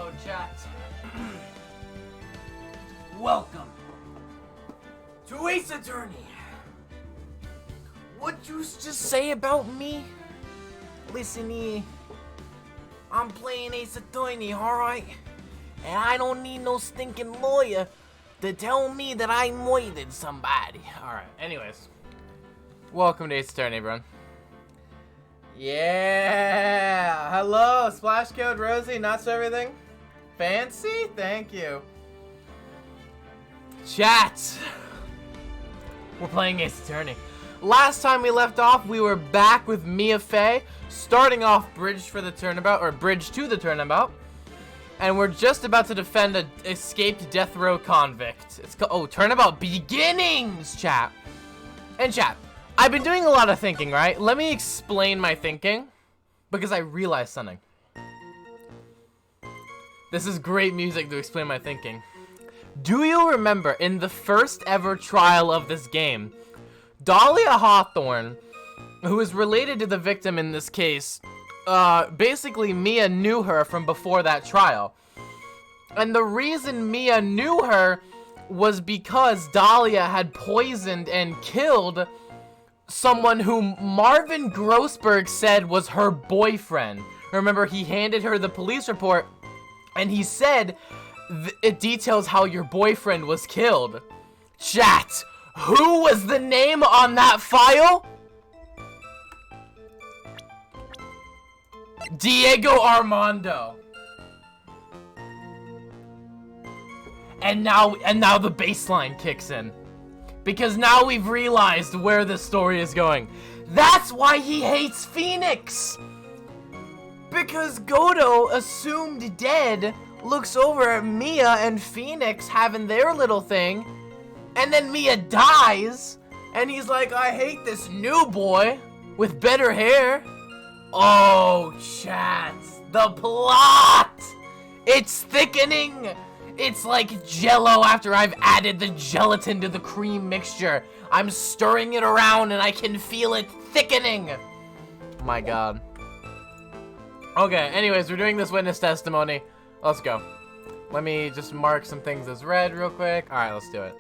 Hello, chat. Welcome to Ace Attorney. What you just say about me? Listen here. I'm playing Ace Attorney, alright? And I don't need no stinking lawyer to tell me that I murdered somebody. Alright, anyways. Welcome to Ace Attorney, everyone. Yeah! Hello, Splash Code Rosie, not so everything? Fancy? Thank you. Chat! We're playing Ace Attorney. Last time we left off, we were back with Mia Fey, starting off Bridge for the Turnabout, or Bridge to the Turnabout. And we're just about to defend an escaped death row convict. It's called, oh, Turnabout Beginnings, chat. And chat, I've been doing a lot of thinking, right? Let me explain my thinking, because I realized something. This is great music to explain my thinking. Do you remember in the first ever trial of this game, Dahlia Hawthorne, who is related to the victim in this case, basically Mia knew her from before that trial. And the reason Mia knew her was because Dahlia had poisoned and killed someone who Marvin Grossberg said was her boyfriend. Remember, he handed her the police report and he said, it details how your boyfriend was killed. Chat, who was the name on that file? Diego Armando. And now the baseline kicks in. Because now we've realized where the story is going. That's why he hates Phoenix! Because Godo, assumed dead, looks over at Mia and Phoenix having their little thing, and then Mia dies, and he's like, I hate this new boy with better hair. Oh, chat, the plot! It's thickening! It's like Jell-O after I've added the gelatin to the cream mixture. I'm stirring it around and I can feel it thickening. My God. Okay, anyways, we're doing this witness testimony. Let's go. Let me just mark some things as red real quick. Alright, let's do it.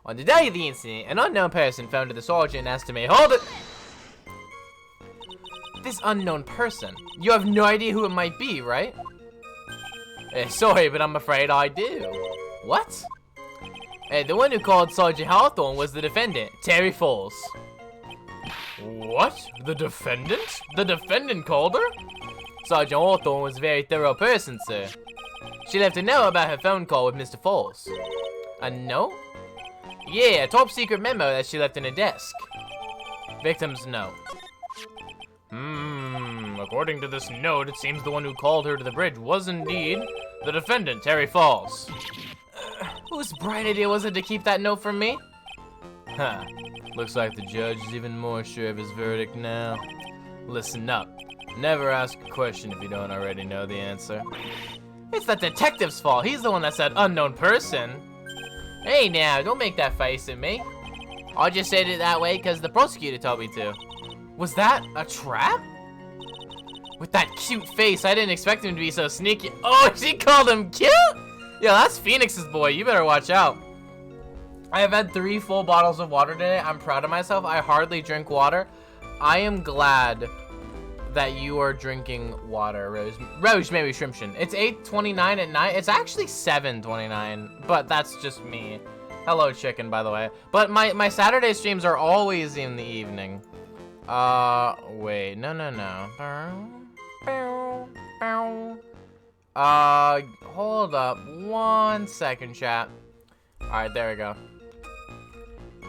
On the day of the incident, an unknown person phoned to the sergeant and asked him, hold it! This unknown person. You have no idea who it might be, right? Sorry, but I'm afraid I do. What? The one who called Sergeant Hawthorne was the defendant, Terry Falls. What? The defendant? The defendant called her? Sergeant Hawthorne was a very thorough person, sir. She left a note about her phone call with Mr. Falls. A note? Yeah, a top secret memo that she left in her desk. Victim's note. According to this note, it seems the one who called her to the bridge was indeed the defendant, Terry Falls. Whose bright idea was it to keep that note from me? Huh. Looks like the judge is even more sure of his verdict now. Listen up. Never ask a question if you don't already know the answer. It's the detective's fault. He's the one that said unknown person. Hey now, don't make that face at me. I just said it that way because the prosecutor told me to. Was that a trap? With that cute face, I didn't expect him to be so sneaky. Oh, she called him cute? Yeah, that's Phoenix's boy. You better watch out. I have had 3 full bottles of water today. I'm proud of myself. I hardly drink water. I am glad that you are drinking water, Rose. Rose, maybe Shrimption. It's 8:29 at night. It's actually 7:29, but that's just me. Hello, chicken, by the way. But my Saturday streams are always in the evening. Wait, no. Hold up 1 second, chat. Alright, there we go.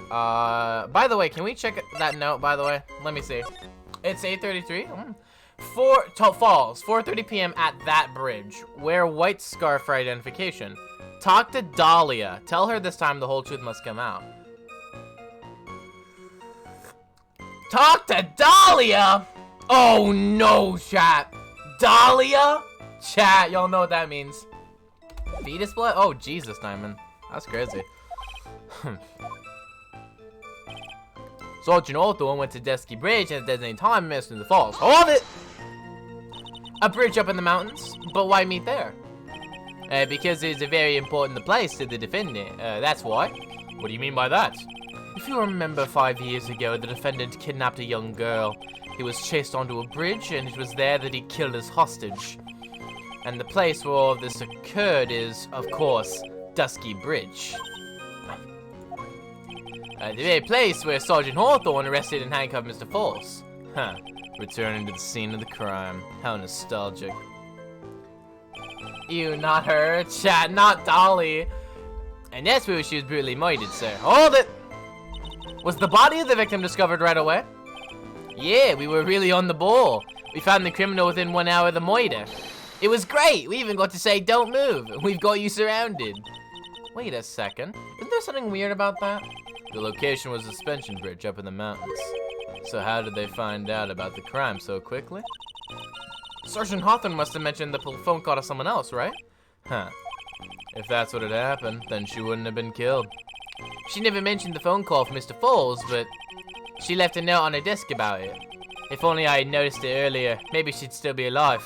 By the way, can we check that note, by the way? Let me see. It's 8:33. Falls, 4:30 p.m. at that bridge. Wear white scarf for identification. Talk to Dahlia. Tell her this time the whole truth must come out. Talk to Dahlia? Oh no, chat. Dahlia? Chat, y'all know what that means. Fetus blood? Oh, Jesus, Diamond. That's crazy. Sergeant Hawthorne went to Desky Bridge at a designated time missed in the falls. Hold it! A bridge up in the mountains? But why meet there? Because it's a very important place to the defendant. That's why. What do you mean by that? If you remember 5 years ago, the defendant kidnapped a young girl. He was chased onto a bridge, and it was there that he killed his hostage. And the place where all of this occurred is, of course, Dusky Bridge. The very place where Sergeant Hawthorne arrested and handcuffed Mr. Falls. Huh. Returning to the scene of the crime. How nostalgic. Ew, not her. Chat, not Dolly. And that's where she was brutally murdered, sir. Hold it! Was the body of the victim discovered right away? Yeah, we were really on the ball. We found the criminal within 1 hour of the murder. It was great. We even got to say, don't move. We've got you surrounded. Wait a second. Isn't there something weird about that? The location was a suspension bridge up in the mountains. So how did they find out about the crime so quickly? Sergeant Hawthorne must have mentioned the phone call to someone else, right? Huh. If that's what had happened, then she wouldn't have been killed. She never mentioned the phone call from Mr. Falls, but she left a note on her desk about it. If only I had noticed it earlier, maybe she'd still be alive.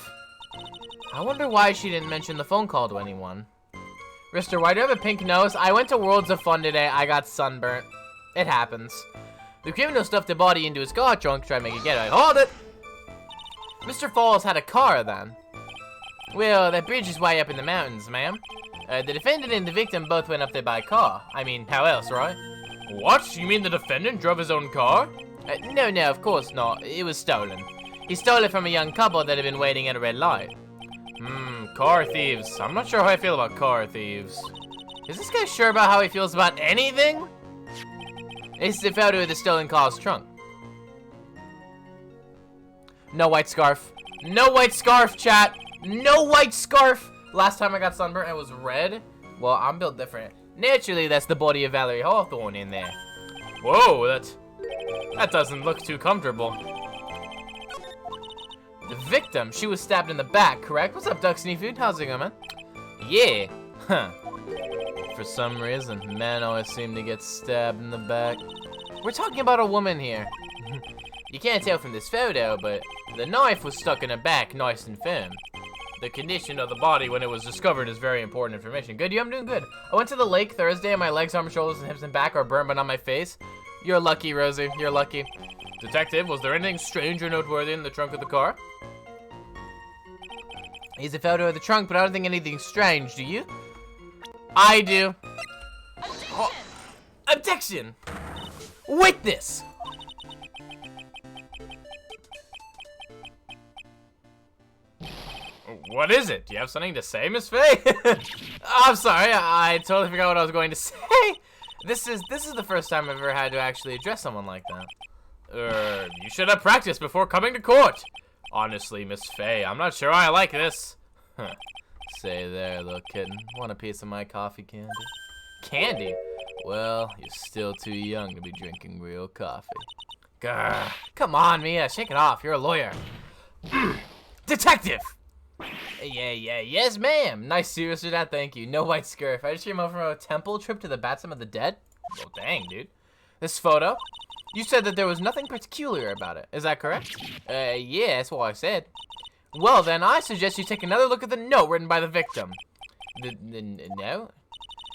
I wonder why she didn't mention the phone call to anyone. Rister, why do you have a pink nose? I went to Worlds of Fun today. I got sunburnt. It happens. The criminal stuffed the body into his car trunk to try to make a getaway. Hold it! Mr. Falls had a car then. Well, that bridge is way up in the mountains, ma'am. The defendant and the victim both went up there by car. I mean, how else, right? What? You mean the defendant drove his own car? No, of course not. It was stolen. He stole it from a young couple that had been waiting at a red light. Car thieves. I'm not sure how I feel about car thieves. Is this guy sure about how he feels about anything? It's the photo of the stolen car's trunk. No white scarf. No white scarf, chat. No white scarf. Last time I got sunburnt, it was red. Well, I'm built different. Naturally, that's the body of Valerie Hawthorne in there. Whoa, that doesn't look too comfortable. The victim, she was stabbed in the back, correct? What's up, Duck Seafood? How's it going, man? Yeah. Huh. For some reason, men always seem to get stabbed in the back. We're talking about a woman here. You can't tell from this photo, but the knife was stuck in her back, nice and firm. The condition of the body when it was discovered is very important information. Good, I'm doing good. I went to the lake Thursday and my legs, arms, shoulders, and hips and back are burnt but not my face. You're lucky, Rosie. You're lucky. Detective, was there anything strange or noteworthy in the trunk of the car? Here's a photo of the trunk, but I don't think anything strange, do you? I do. Oh. Objection! Witness! What is it? Do you have something to say, Miss Faye? I'm sorry, I totally forgot what I was going to say. This is the first time I've ever had to actually address someone like that. You should have practiced before coming to court. Honestly, Miss Faye, I'm not sure I like this. Huh. Say there, little kitten. Want a piece of my coffee candy? Candy? Well, you're still too young to be drinking real coffee. Grr. Come on, Mia, shake it off. You're a lawyer. Detective! Yes, ma'am. Nice serious with that, thank you. No white scarf. I just came over from a temple trip to the Batsum of the Dead. Well, dang, dude. This photo? You said that there was nothing peculiar about it. Is that correct? Yeah, that's what I said. Well, then, I suggest you take another look at the note written by the victim. The note?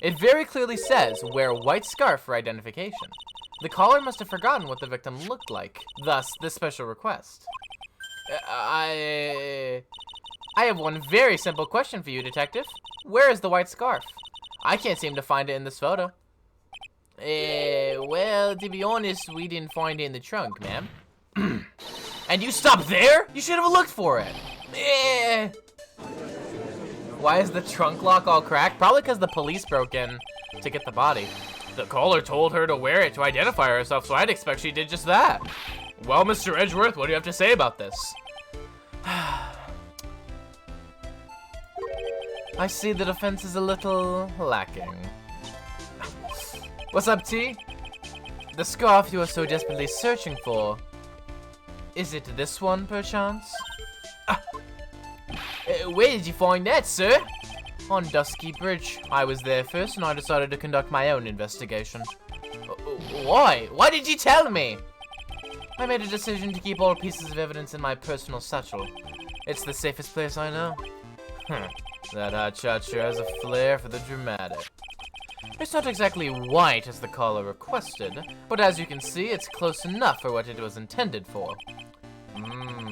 It very clearly says, wear white scarf for identification. The caller must have forgotten what the victim looked like. Thus, this special request. I have one very simple question for you, Detective. Where is the white scarf? I can't seem to find it in this photo. Well, to be honest, we didn't find it in the trunk, ma'am. And you stopped there? You should have looked for it. Why is the trunk lock all cracked? Probably because the police broke in to get the body. The caller told her to wear it to identify herself, so I'd expect she did just that. Well, Mr. Edgeworth, what do you have to say about this? I see the defense is a little lacking. What's up, T? The scarf you are so desperately searching for. Is it this one, perchance? Where did you find that, sir? On Dusky Bridge. I was there first, and I decided to conduct my own investigation. Why? Why did you tell me? I made a decision to keep all pieces of evidence in my personal satchel. It's the safest place I know. That hotshot sure has a flair for the dramatic. It's not exactly white as the caller requested, but as you can see, it's close enough for what it was intended for.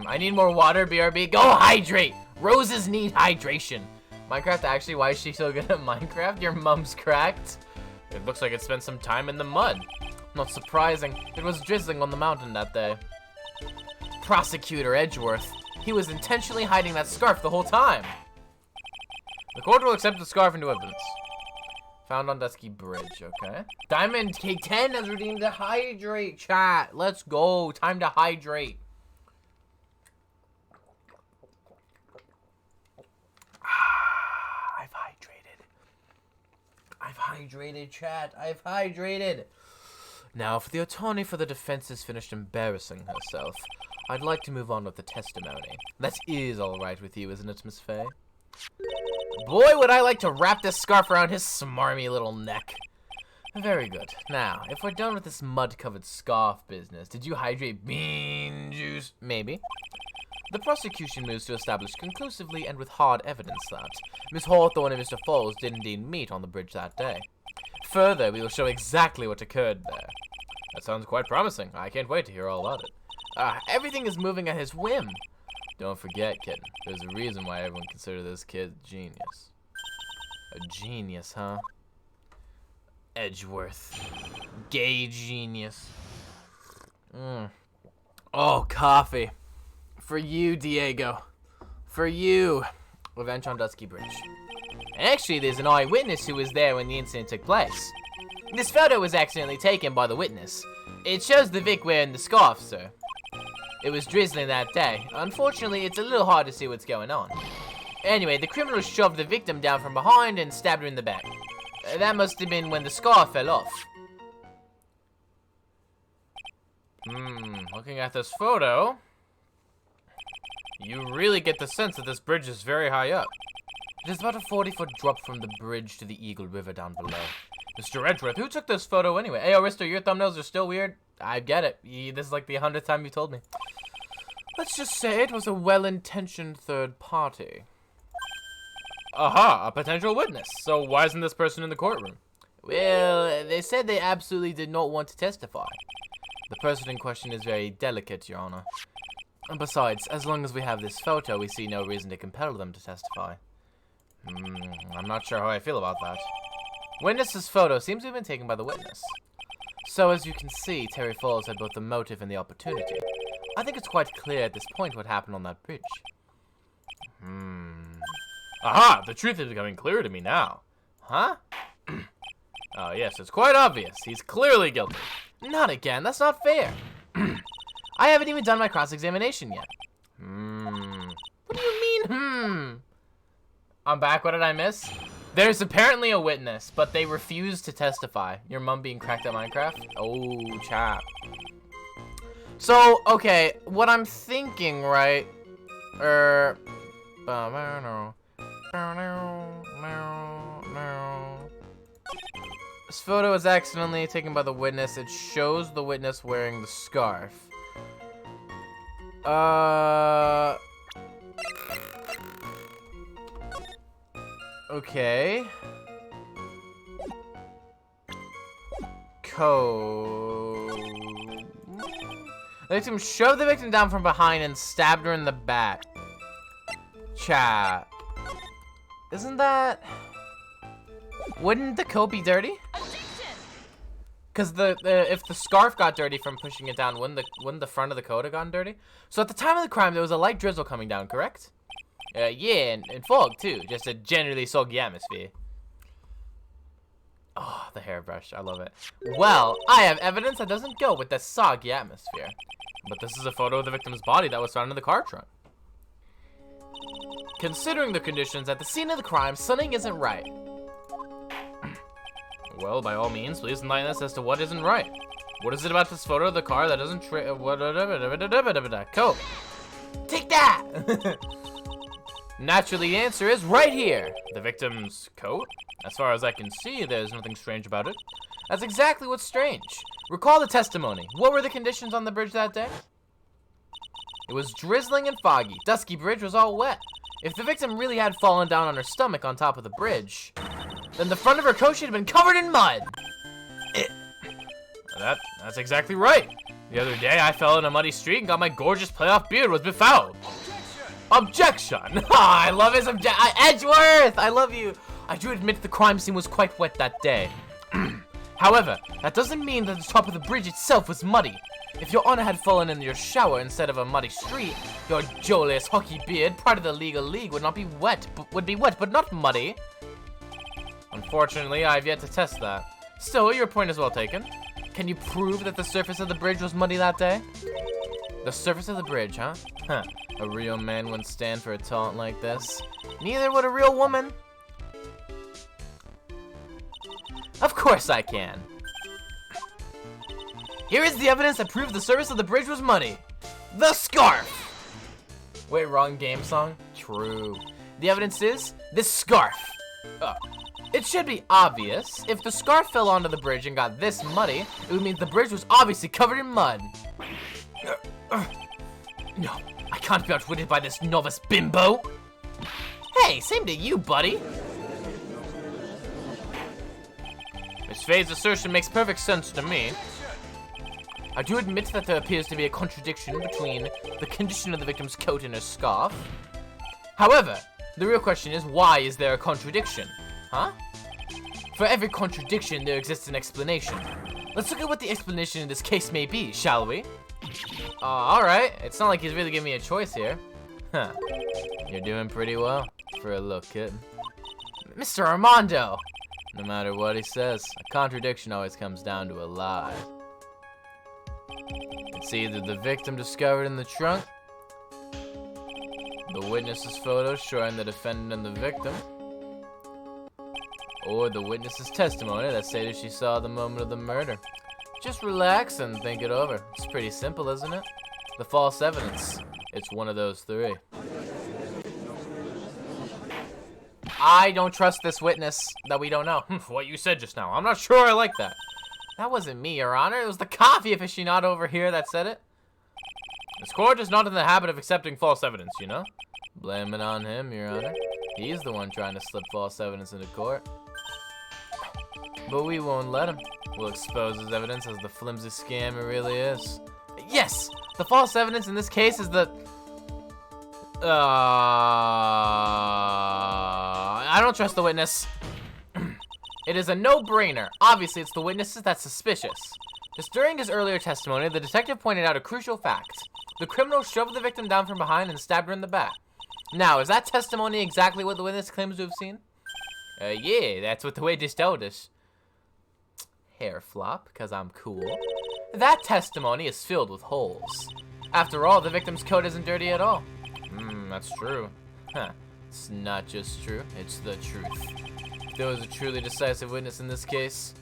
I need more water, BRB. Go hydrate! Roses need hydration. Minecraft, actually, why is she so good at Minecraft? Your mom's cracked. It looks like it spent some time in the mud. Not surprising. It was drizzling on the mountain that day. Prosecutor Edgeworth. He was intentionally hiding that scarf the whole time. The court will accept the scarf into evidence. Found on Dusky Bridge, okay. Diamond K10 has redeemed to hydrate, chat. Let's go. Time to hydrate. I've hydrated, chat. I've hydrated. Now, for the attorney for the defense has finished embarrassing herself, I'd like to move on with the testimony. That is all right with you, isn't it, Miss Faye? Boy, would I like to wrap this scarf around his smarmy little neck. Very good. Now, if we're done with this mud-covered scarf business, did you hydrate bean juice? Maybe. The prosecution moves to establish conclusively and with hard evidence that Miss Hawthorne and Mr. Falls did indeed meet on the bridge that day. Further, we will show exactly what occurred there. That sounds quite promising. I can't wait to hear all about it. Everything is moving at his whim. Don't forget, kid, there's a reason why everyone considers this kid genius. A genius, huh? Edgeworth. Gay genius. Oh, coffee. For you, Diego. For you. Revenge on Dusky Bridge. Actually, there's an eyewitness who was there when the incident took place. This photo was accidentally taken by the witness. It shows the Vic wearing the scarf, sir. It was drizzling that day. Unfortunately, it's a little hard to see what's going on. Anyway, the criminal shoved the victim down from behind and stabbed her in the back. That must have been when the scarf fell off. Looking at this photo, you really get the sense that this bridge is very high up. It is about a 40-foot drop from the bridge to the Eagle River down below. Mr. Edgeworth, who took this photo anyway? Hey, Aristo, your thumbnails are still weird. I get it. This is like the 100th time you told me. Let's just say it was a well-intentioned third party. Aha, a potential witness. So why isn't this person in the courtroom? Well, they said they absolutely did not want to testify. The person in question is very delicate, Your Honor. And besides, as long as we have this photo, we see no reason to compel them to testify. I'm not sure how I feel about that. Witness's photo seems to have been taken by the witness. So as you can see, Terry Falls had both the motive and the opportunity. I think it's quite clear at this point what happened on that bridge. Aha! The truth is becoming clear to me now. Huh? Oh yes, it's quite obvious. He's clearly guilty. Not again, that's not fair. I haven't even done my cross-examination yet. What do you mean, I'm back, what did I miss? There's apparently a witness, but they refuse to testify. Your mom being cracked at Minecraft? Oh, chap. So, okay, what I'm thinking, right? This photo is accidentally taken by the witness. It shows the witness wearing the scarf. Okay. Code. The victim shoved the victim down from behind and stabbed her in the back. Chat. Isn't that... Wouldn't the coat be dirty? Because if the scarf got dirty from pushing it down, wouldn't the front of the coat have gotten dirty? So at the time of the crime, there was a light drizzle coming down, correct? Yeah, and fog too. Just a generally soggy atmosphere. Oh, the hairbrush. I love it. Well, I have evidence that doesn't go with the soggy atmosphere. But this is a photo of the victim's body that was found in the car trunk. Considering the conditions at the scene of the crime, something isn't right. Well, by all means, please enlighten us as to what isn't right. What is it about this photo of the car that doesn't Coke. Take that! Naturally, the answer is right here. The victim's coat? As far as I can see, there's nothing strange about it. That's exactly what's strange. Recall the testimony. What were the conditions on the bridge that day? It was drizzling and foggy. Dusky Bridge was all wet. If the victim really had fallen down on her stomach on top of the bridge, then the front of her coat should have been covered in mud. That's exactly right. The other day, I fell in a muddy street and got my gorgeous playoff beard was befouled. Objection! I love his Edgeworth! I love you! I do admit the crime scene was quite wet that day. However, that doesn't mean that the top of the bridge itself was muddy. If your honor had fallen in your shower instead of a muddy street, your joyless hockey beard, part of the legal league, would be wet, but not muddy. Unfortunately, I have yet to test that. Still, your point is well taken. Can you prove that the surface of the bridge was muddy that day? The surface of the bridge, huh? Huh. A real man wouldn't stand for a taunt like this. Neither would a real woman. Of course I can. Here is the evidence that proves the surface of the bridge was muddy. The scarf! Wait, wrong game song? True. The evidence is this scarf. It should be obvious. If the scarf fell onto the bridge and got this muddy, it would mean the bridge was obviously covered in mud. No, I can't be outwitted by this novice bimbo. Hey, same to you, buddy. Miss Faye's assertion makes perfect sense to me. I do admit that there appears to be a contradiction between the condition of the victim's coat and her scarf. However, the real question is, why is there a contradiction? Huh? For every contradiction, there exists an explanation. Let's look at what the explanation in this case may be, shall we? Alright. It's not like he's really giving me a choice here. Huh. You're doing pretty well for a little kid. Mr. Armando! No matter what he says, a contradiction always comes down to a lie. It's either the victim discovered in the trunk, the witness's photo showing the defendant and the victim, or the witness's testimony that stated she saw the moment of the murder. Just relax and think it over. It's pretty simple, isn't it? The false evidence. It's one of those three. I don't trust this witness that we don't know. What you said just now. I'm not sure I like that. That wasn't me, Your Honor. It was the coffee aficionado over here that said it. This court is not in the habit of accepting false evidence, you know? Blame it on him, Your Honor. He's the one trying to slip false evidence into court. But we won't let him. We'll expose his evidence as the flimsy scam it really is. Yes! The false evidence in this case is the... I don't trust the witness. It is a no-brainer. Obviously, it's the witnesses that's suspicious. Just during his earlier testimony, the detective pointed out a crucial fact. The criminal shoved the victim down from behind and stabbed her in the back. Now, is that testimony exactly what the witness claims to have seen? Yeah, that's what the witness told us. Hair flop, because I'm cool. That testimony is filled with holes. After all, the victim's coat isn't dirty at all. That's true. Huh. It's not just true, it's the truth. If there was a truly decisive witness in this case,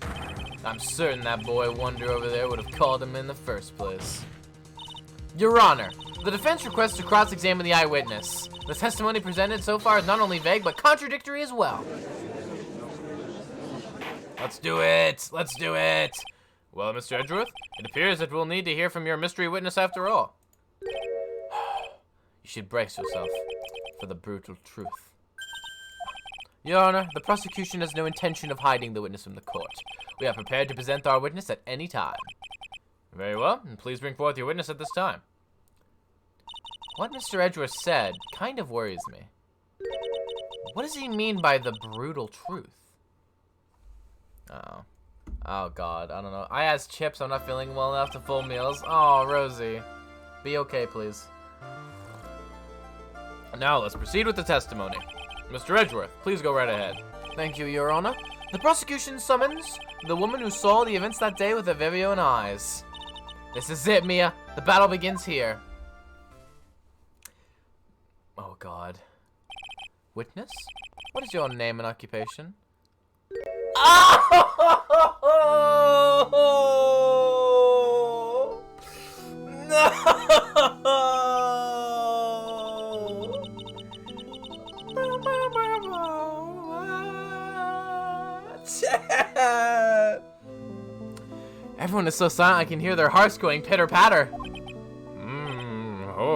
I'm certain that boy Wonder over there would have called him in the first place. Your Honor, the defense requests to cross-examine the eyewitness. The testimony presented so far is not only vague, but contradictory as well. Let's do it! Let's do it! Well, Mr. Edgeworth, it appears that we'll need to hear from your mystery witness after all. You should brace yourself for the brutal truth. Your Honor, the prosecution has no intention of hiding the witness from the court. We are prepared to present our witness at any time. Very well, and please bring forth your witness at this time. What Mr. Edgeworth said kind of worries me. What does he mean by the brutal truth? Oh God, I don't know. I asked Chips, I'm not feeling well enough to full meals. Oh, Rosie. Be okay, please. Now, let's proceed with the testimony. Mr. Edgeworth, please go right ahead. Thank you, Your Honor. The prosecution summons the woman who saw the events that day with her very own eyes. This is it, Mia. The battle begins here. Oh, God. Witness? What is your name and occupation? Oh! No! Everyone is so silent I can hear their hearts going pitter-patter.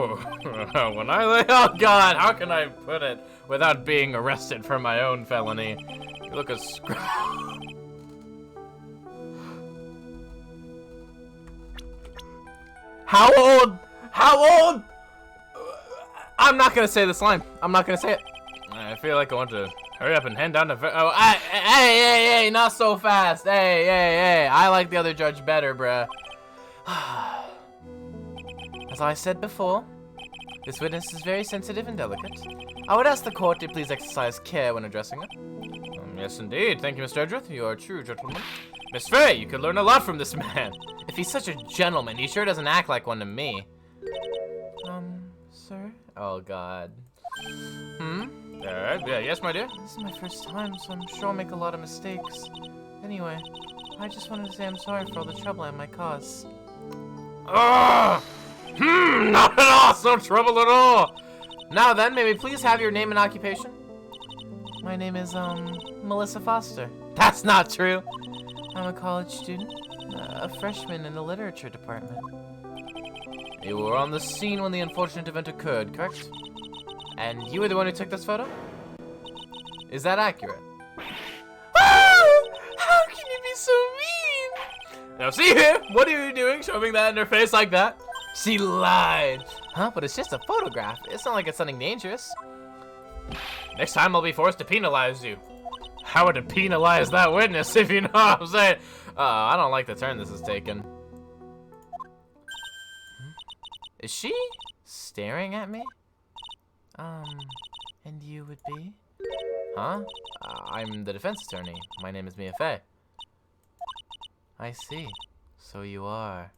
Oh, when I lay, oh God, how can I put it without being arrested for my own felony? You look a How old? How old? I'm not gonna say this line. I'm not gonna say it. I feel like I want to hurry up and hand down the. Oh, hey, not so fast. Hey. I like the other judge better, bruh. As I said before, this witness is very sensitive and delicate. I would ask the court to please exercise care when addressing her. Yes, indeed. Thank you, Mr. Edgeworth. You are a true gentleman. Miss Faye, you could learn a lot from this man. If he's such a gentleman, he sure doesn't act like one to me. Sir? Oh, God. Yes, my dear? This is my first time, so I'm sure I'll make a lot of mistakes. Anyway, I just wanted to say I'm sorry for all the trouble I might cause. Not at all! No trouble at all! Now then, may we please have your name and occupation? My name is, Melissa Foster. That's not true! I'm a college student, a freshman in the literature department. You were on the scene when the unfortunate event occurred, correct? And you were the one who took this photo? Is that accurate? Oh! How can you be so mean? Now see here, what are you doing shoving that in her face like that? She lied. Huh, but it's just a photograph. It's not like it's something dangerous. Next time I'll be forced to penalize you. How would it penalize that witness, if you know what I'm saying? I don't like the turn this is taking. Is she staring at me? And you would be? Huh? I'm the defense attorney. My name is Mia Fey. I see. So you are.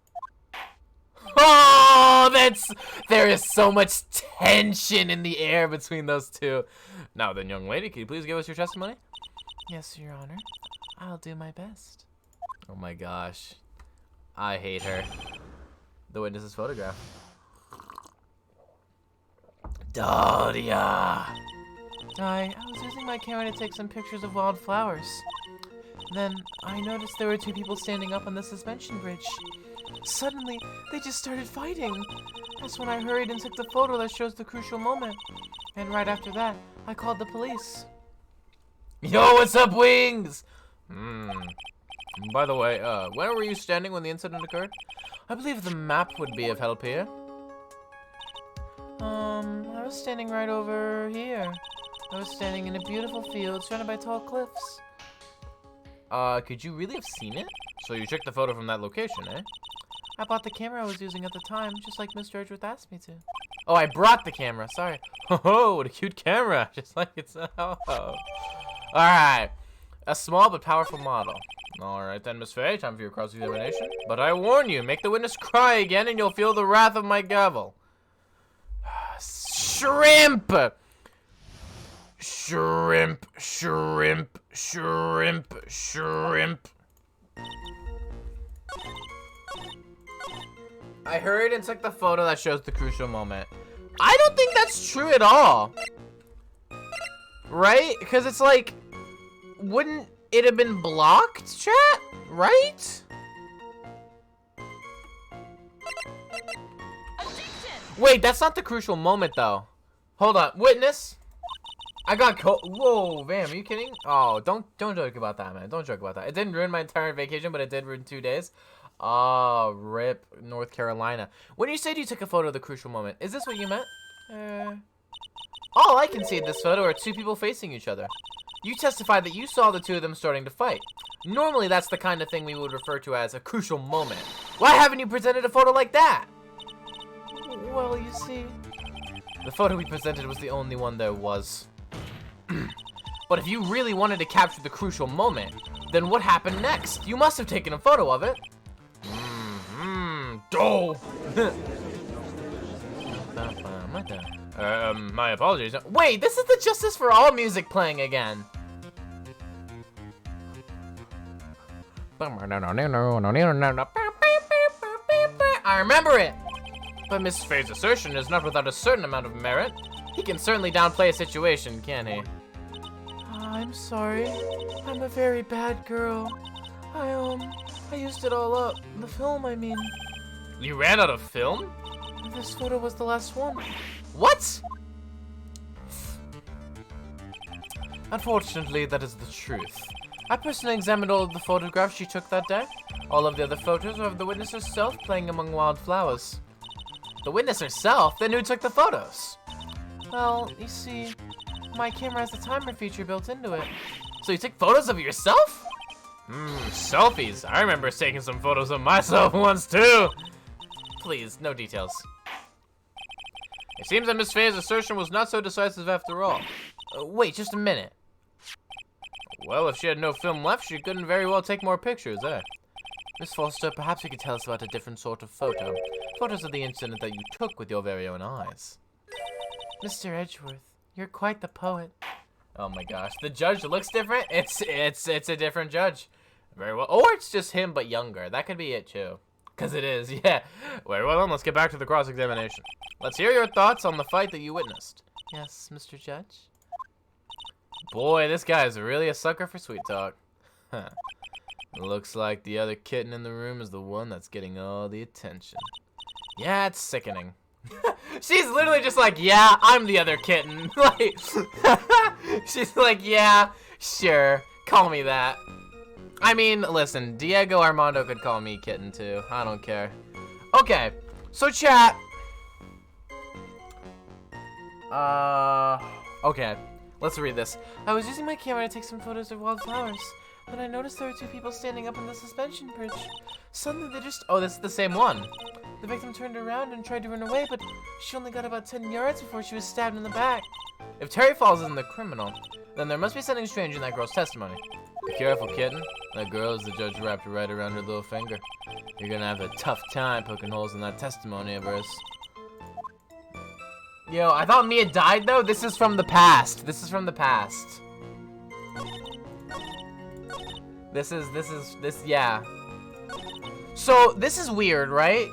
Oh, there is so much tension in the air between those two. Now then, young lady, can you please give us your testimony? Yes, Your Honor. I'll do my best. Oh my gosh. I hate her. The witness's photograph. Dahlia! I was using my camera to take some pictures of wildflowers. Then I noticed there were two people standing up on the suspension bridge. Suddenly, they just started fighting. That's when I hurried and took the photo that shows the crucial moment. And right after that, I called the police. Yo, what's up, Wings? By the way, where were you standing when the incident occurred? I believe the map would be of help here. I was standing right over here. I was standing in a beautiful field surrounded by tall cliffs. Could you really have seen it? So you took the photo from that location, eh? I bought the camera I was using at the time, just like Mr. Edgeworth asked me to. Oh, I brought the camera, sorry. Oh, what a cute camera, just like it's, Alright, a small but powerful model. Alright then, Miss Faye, time for your cross-examination. But I warn you, make the witness cry again and you'll feel the wrath of my gavel. Shrimp! Shrimp, shrimp, shrimp, shrimp. I hurried and took the photo that shows the crucial moment. I don't think that's true at all. Right? Because it's like, wouldn't it have been blocked, chat? Right? Wait, that's not the crucial moment, though. Hold on. Witness? I got whoa, Vam, are you kidding? Oh, don't joke about that, man. Don't joke about that. It didn't ruin my entire vacation, but it did ruin 2 days. Oh, rip North Carolina. When you said you took a photo of the crucial moment, is this what you meant? All I can see in this photo are two people facing each other. You testified that you saw the two of them starting to fight. Normally, that's the kind of thing we would refer to as a crucial moment. Why haven't you presented a photo like that? Well, you see, the photo we presented was the only one there was. But if you really wanted to capture the crucial moment, then what happened next? You must have taken a photo of it. Oh! My apologies. Wait, this is the Justice for All music playing again. I remember it. But Miss Faye's assertion is not without a certain amount of merit. He can certainly downplay a situation, can't he? I'm sorry. I'm a very bad girl. I used it all up. The film, I mean. You ran out of film? This photo was the last one. What? Unfortunately, that is the truth. I personally examined all of the photographs she took that day. All of the other photos are of the witness herself playing among wildflowers. The witness herself? Then who took the photos? Well, you see, my camera has a timer feature built into it. So you take photos of yourself? Selfies. I remember taking some photos of myself once too. Please, no details. It seems that Miss Faye's assertion was not so decisive after all. Wait, just a minute. Well, if she had no film left, she couldn't very well take more pictures, eh? Miss Foster, perhaps you could tell us about a different sort of photo. Photos of the incident that you took with your very own eyes. Mr. Edgeworth, you're quite the poet. Oh my gosh, the judge looks different? It's a different judge. Very well. Or it's just him, but younger. That could be it, too. Because it is, yeah. Very well, then, let's get back to the cross-examination. Let's hear your thoughts on the fight that you witnessed. Yes, Mr. Judge? Boy, this guy is really a sucker for sweet talk. Huh. Looks like the other kitten in the room is the one that's getting all the attention. Yeah, it's sickening. She's literally just like, yeah, I'm the other kitten. Like, she's like, yeah, sure, call me that. I mean, listen, Diego Armando could call me kitten too. I don't care. Okay, so chat. Okay, let's read this. I was using my camera to take some photos of wildflowers. Then I noticed there were two people standing up on the suspension bridge. Suddenly they just... Oh, this is the same one. The victim turned around and tried to run away, but she only got about 10 yards before she was stabbed in the back. If Terry Falls isn't the criminal, then there must be something strange in that girl's testimony. Be careful, kitten. That girl is the judge wrapped right around her little finger. You're gonna have a tough time poking holes in that testimony of hers. Yo, I thought Mia died, though? This is from the past. This is from the past. Yeah. So, this is weird, right?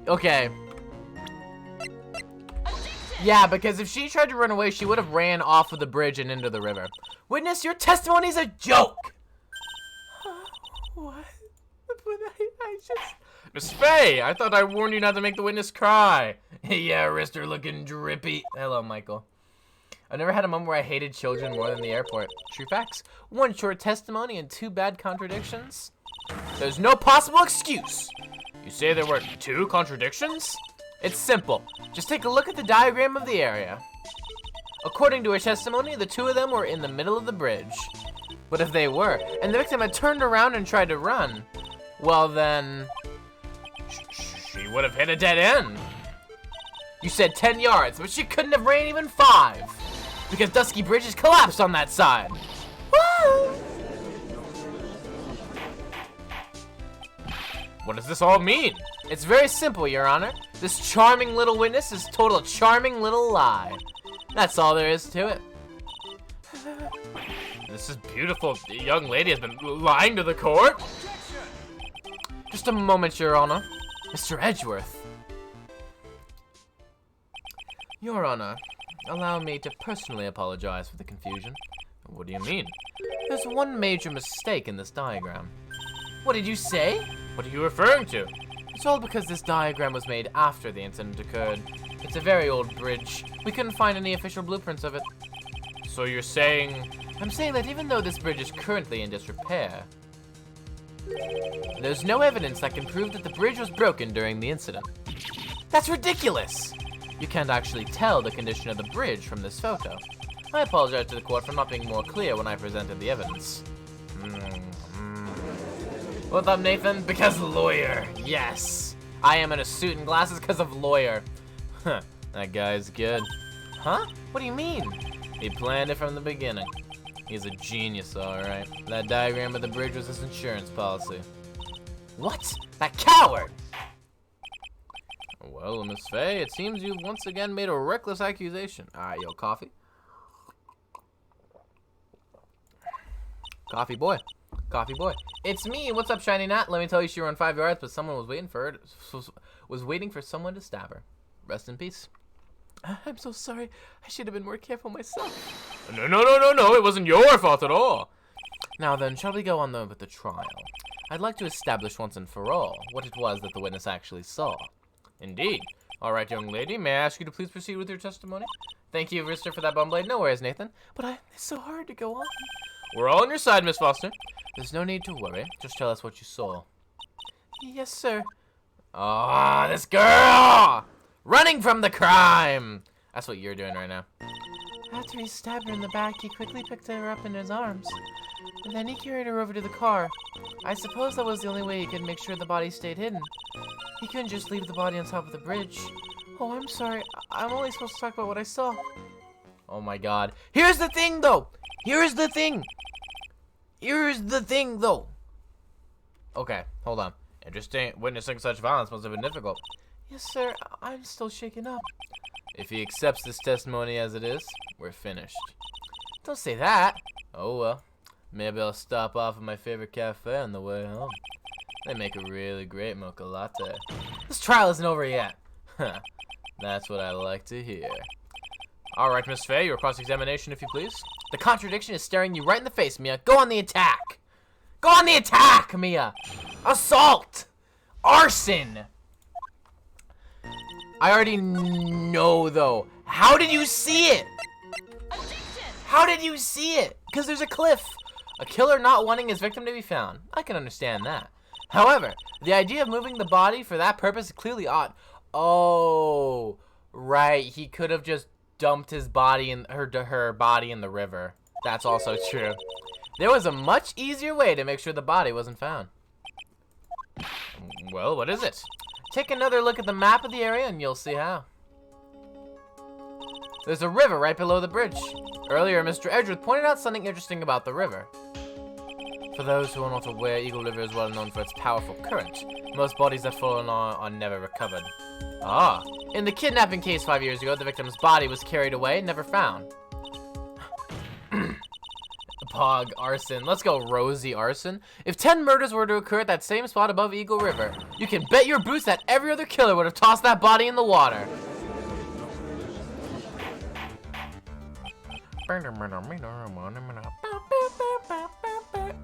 Okay. Yeah, because if she tried to run away, she would have ran off of the bridge and into the river. Witness, your testimony's a joke! What? But I just... Miss Faye, I thought I warned you not to make the witness cry. Yeah, wrister looking drippy. Hello, Michael. I've never had a moment where I hated children more than the airport. True facts. One short testimony and two bad contradictions. There's no possible excuse. You say there were two contradictions? It's simple. Just take a look at the diagram of the area. According to her testimony, the two of them were in the middle of the bridge. But if they were, and the victim had turned around and tried to run, well then... She would have hit a dead end. You said 10 yards, but she couldn't have ran even 5. Because Dusky Bridge is collapsed on that side. Woo! What does this all mean? It's very simple, Your Honor. This charming little witness has told a charming little lie. That's all there is to it. This is beautiful. The young lady has been lying to the court. Just a moment, Your Honor. Mr. Edgeworth. Your Honor, allow me to personally apologize for the confusion. What do you mean? There's one major mistake in this diagram. What did you say? What are you referring to? It's all because this diagram was made after the incident occurred. It's a very old bridge. We couldn't find any official blueprints of it. So you're saying... I'm saying that even though this bridge is currently in disrepair, there's no evidence that can prove that the bridge was broken during the incident. That's ridiculous! You can't actually tell the condition of the bridge from this photo. I apologize to the court for not being more clear when I presented the evidence. What's up, Nathan? Because lawyer, yes. I am in a suit and glasses because of lawyer. Huh, that guy's good. Huh? What do you mean? He planned it from the beginning. He's a genius, alright. That diagram of the bridge was his insurance policy. What? That coward! Well, Miss Faye, it seems you've once again made a reckless accusation. Alright, yo, coffee. Coffee boy. Coffee boy. It's me. What's up, Shiny Nat? Let me tell you, she ran 5 yards, but someone was waiting for someone to stab her. Rest in peace. I'm so sorry. I should have been more careful myself. No, it wasn't your fault at all. Now then, shall we go on with the trial? I'd like to establish once and for all what it was that the witness actually saw. Indeed. All right, young lady, may I ask you to please proceed with your testimony? Thank you, Rister, for that bumblade. No worries, Nathan. But it's so hard to go on. We're all on your side, Miss Foster. There's no need to worry. Just tell us what you saw. Yes, sir. Ah, this girl! Running from the crime! That's what you're doing right now. After he stabbed her in the back, he quickly picked her up in his arms. And then he carried her over to the car. I suppose that was the only way he could make sure the body stayed hidden. He couldn't just leave the body on top of the bridge. Oh, I'm sorry. I'm only supposed to talk about what I saw. Oh my god. Here's the thing, though! Here's the thing! Okay, hold on. Interesting. Witnessing such violence must have been difficult. Yes, sir. I'm still shaken up. If he accepts this testimony as it is, we're finished. Don't say that. Oh, well. Maybe I'll stop off at my favorite cafe on the way home. They make a really great mocha latte. This trial isn't over yet. That's what I like to hear. All right, Miss Faye, your cross-examination, if you please. The contradiction is staring you right in the face, Mia. Go on the attack. Go on the attack, Mia. Assault. Arson. I already know, though. How did you see it? How did you see it? Because there's a cliff. A killer not wanting his victim to be found. I can understand that. However, the idea of moving the body for that purpose is clearly odd. Oh, right. He could have just dumped his body in her body in the river. That's also true. There was a much easier way to make sure the body wasn't found. Well, what is it? Take another look at the map of the area and you'll see how. There's a river right below the bridge. Earlier, Mr. Edgeworth pointed out something interesting about the river. For those who are not aware, Eagle River is well known for its powerful current. Most bodies that fall in are never recovered. Ah, in the kidnapping case 5 years ago, the victim's body was carried away and never found. Pog, arson. Let's go, Rosie Arson. If 10 murders were to occur at that same spot above Eagle River, you can bet your boots that every other killer would have tossed that body in the water.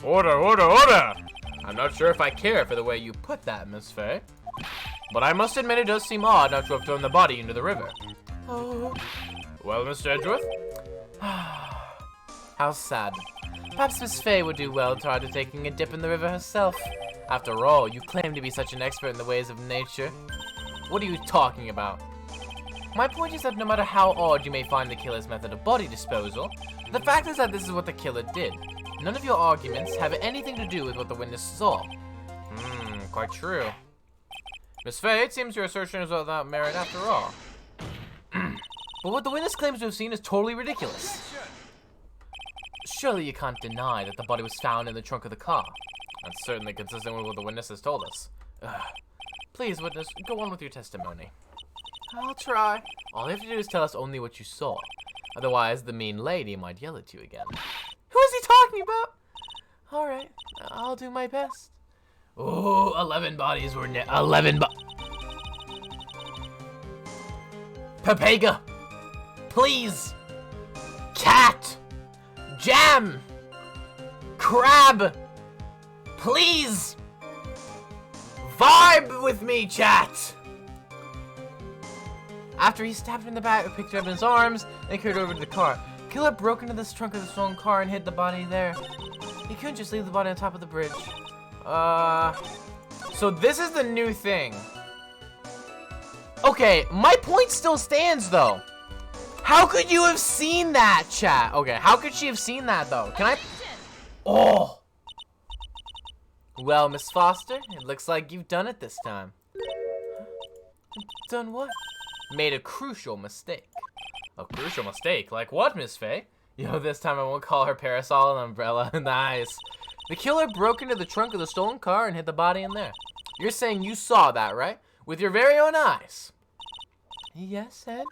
Order! I'm not sure if I care for the way you put that, Miss Faye. But I must admit it does seem odd not to have thrown the body into the river. Oh. Well, Mr. Edgeworth? How sad. Perhaps Miss Faye would do well to try to taking a dip in the river herself. After all, you claim to be such an expert in the ways of nature. What are you talking about? My point is that no matter how odd you may find the killer's method of body disposal, the fact is that this is what the killer did. None of your arguments have anything to do with what the witness saw. Quite true. Miss Faye, it seems your assertion is without merit after all. But what the witness claims to have seen is totally ridiculous. Surely you can't deny that the body was found in the trunk of the car. That's certainly consistent with what the witness has told us. Please, witness, go on with your testimony. I'll try. All you have to do is tell us only what you saw. Otherwise, the mean lady might yell at you again. Who is he talking about? Alright, I'll do my best. Oh, 11 bodies were 11 Papega! Please! Cat! Jam! Crab! Please! Vibe with me, chat! After he stabbed her in the back, picked her up in his arms, and carried her over to the car. Killer broke into the trunk of the stolen car and hid the body there. He couldn't just leave the body on top of the bridge. So this is the new thing. Okay, my point still stands, though. How could you have seen that, chat? Okay, how could she have seen that, though? Can I... Oh! Well, Miss Foster, it looks like you've done it this time. Done what? Made a crucial mistake. A crucial mistake? Like what, Miss Faye? Yo, this time I won't call her parasol an umbrella. Nice. The killer broke into the trunk of the stolen car and hid the body in there. You're saying you saw that, right? With your very own eyes. Yes, Ed?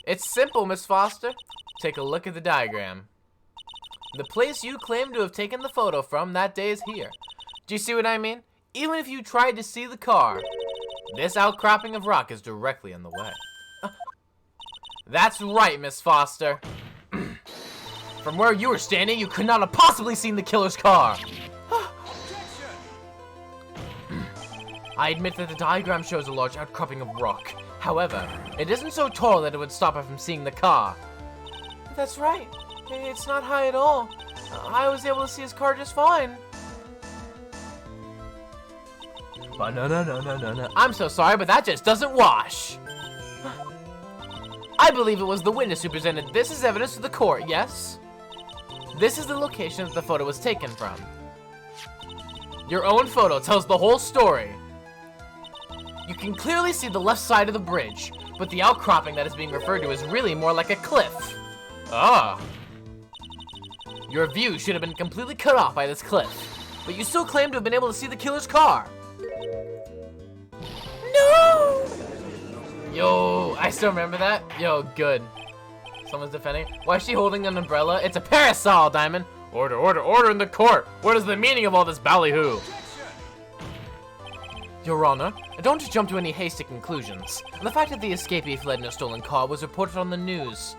It's simple, Miss Foster. Take a look at the diagram. The place you claim to have taken the photo from that day is here. Do you see what I mean? Even if you tried to see the car, this outcropping of rock is directly in the way. That's right, Miss Foster. From where you were standing, you could not have possibly seen the killer's car. I admit that the diagram shows a large outcropping of rock. However, it isn't so tall that it would stop her from seeing the car. That's right. It's not high at all. I was able to see his car just fine. But no. I'm so sorry, but that just doesn't wash. I believe it was the witness who presented this as evidence to the court, yes? This is the location that the photo was taken from. Your own photo tells the whole story. You can clearly see the left side of the bridge, but the outcropping that is being referred to is really more like a cliff. Ah. Your view should have been completely cut off by this cliff, but you still claim to have been able to see the killer's car. No! Yo, I still remember that. Yo, good. Someone's defending. Why is she holding an umbrella? It's a parasol, Diamond. Order in the court. What is the meaning of all this ballyhoo? Your Honor, don't jump to any hasty conclusions. The fact that the escapee fled in a stolen car was reported on the news.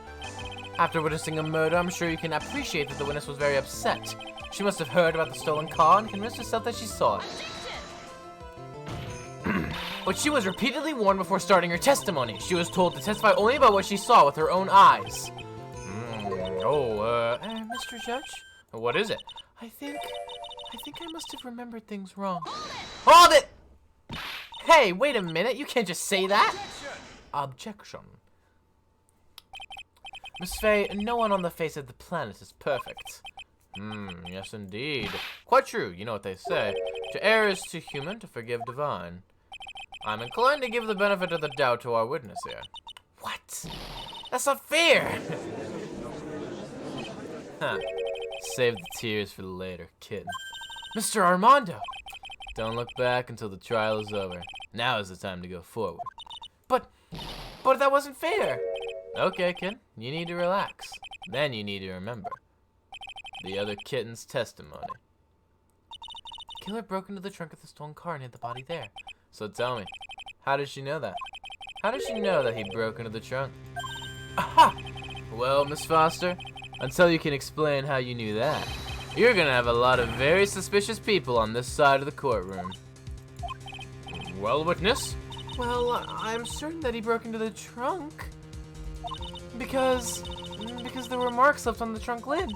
After witnessing a murder, I'm sure you can appreciate that the witness was very upset. She must have heard about the stolen car and convinced herself that she saw it. But she was repeatedly warned before starting her testimony. She was told to testify only about what she saw with her own eyes. Mr. Judge? What is it? I think I must have remembered things wrong. Hold it! Hey, wait a minute. You can't just say that. Objection. Miss Faye, no one on the face of the planet is perfect. Yes indeed. Quite true. You know what they say. To err is too human, to forgive divine. I'm inclined to give the benefit of the doubt to our witness here. What? That's not fair! Huh. Save the tears for later, kid. Mr. Armando! Don't look back until the trial is over. Now is the time to go forward. But that wasn't fair! Okay, kid. You need to relax. Then you need to remember the other kitten's testimony. The killer broke into the trunk of the stolen car and hid the body there. So tell me, how did she know that? How did she know that he broke into the trunk? Aha! Well, Miss Foster, until you can explain how you knew that, you're gonna have a lot of very suspicious people on this side of the courtroom. Well, witness? Well, I'm certain that he broke into the trunk because there were marks left on the trunk lid.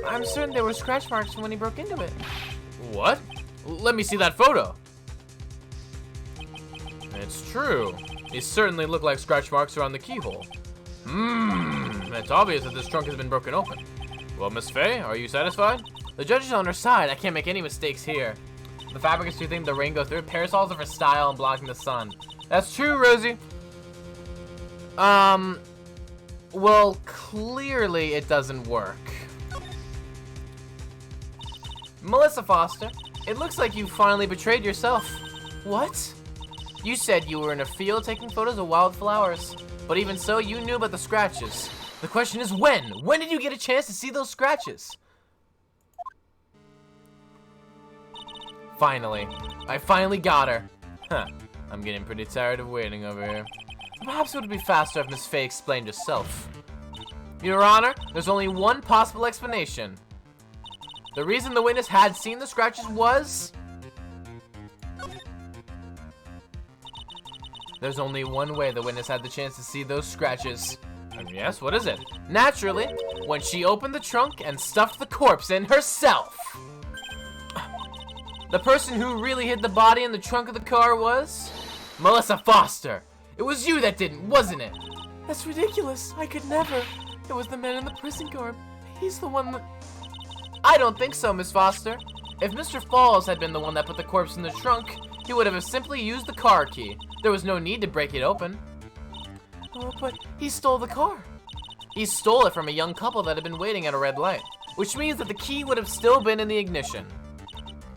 I'm certain there were scratch marks from when he broke into it. What? Let me see that photo. It's true. These certainly look like scratch marks around the keyhole. It's obvious that this trunk has been broken open. Well, Miss Faye, are you satisfied? The judge is on her side. I can't make any mistakes here. The fabric is too thin, the rain goes through. Parasols are for style and blocking the sun. That's true, Rosie. Well, clearly it doesn't work. Melissa Foster, it looks like you finally betrayed yourself. What? You said you were in a field taking photos of wildflowers, but even so, you knew about the scratches. The question is when? When did you get a chance to see those scratches? Finally. I finally got her. Huh. I'm getting pretty tired of waiting over here. Perhaps it would be faster if Miss Faye explained herself. Your Honor, there's only one possible explanation. The reason the witness had seen the scratches was... There's only one way the witness had the chance to see those scratches. And yes, what is it? Naturally, when she opened the trunk and stuffed the corpse in herself. The person who really hid the body in the trunk of the car was... Melissa Foster. It was you that didn't, wasn't it? That's ridiculous. I could never. It was the man in the prison garb. He's the one that... I don't think so, Miss Foster. If Mr. Falls had been the one that put the corpse in the trunk, he would have simply used the car key. There was no need to break it open. Oh, but he stole the car. He stole it from a young couple that had been waiting at a red light, which means that the key would have still been in the ignition.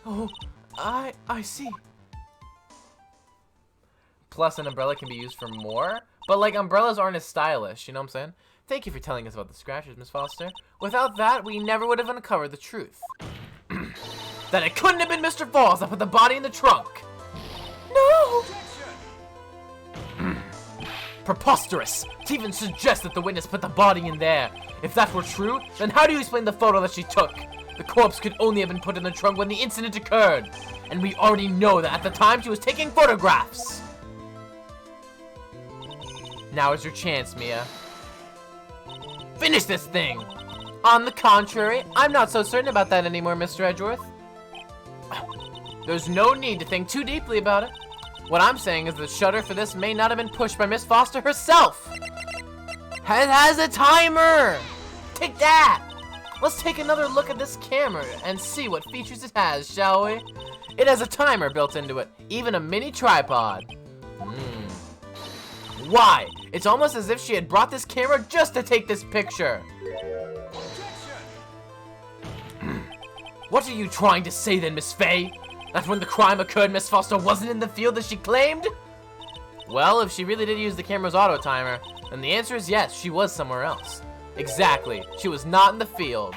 Oh, I see. Plus, an umbrella can be used for more, but like umbrellas aren't as stylish, you know what I'm saying? Thank you for telling us about the scratches, Miss Foster. Without that, we never would have uncovered the truth. That it couldn't have been Mr. Falls that put the body in the trunk. No! preposterous to even suggest that the witness put the body in there. If that were true, then how do you explain the photo that she took? The corpse could only have been put in the trunk when the incident occurred. And we already know that at the time she was taking photographs. Now is your chance, Mia. Finish this thing! On the contrary, I'm not so certain about that anymore, Mr. Edgeworth. There's no need to think too deeply about it. What I'm saying is the shutter for this may not have been pushed by Miss Foster herself. It has a timer! Take that! Let's take another look at this camera and see what features it has, shall we? It has a timer built into it, even a mini tripod. Why? It's almost as if she had brought this camera just to take this picture. What are you trying to say then, Miss Fay? That when the crime occurred, Miss Foster wasn't in the field as she claimed? Well, if she really did use the camera's auto timer, then the answer is yes, she was somewhere else. Exactly, she was not in the field.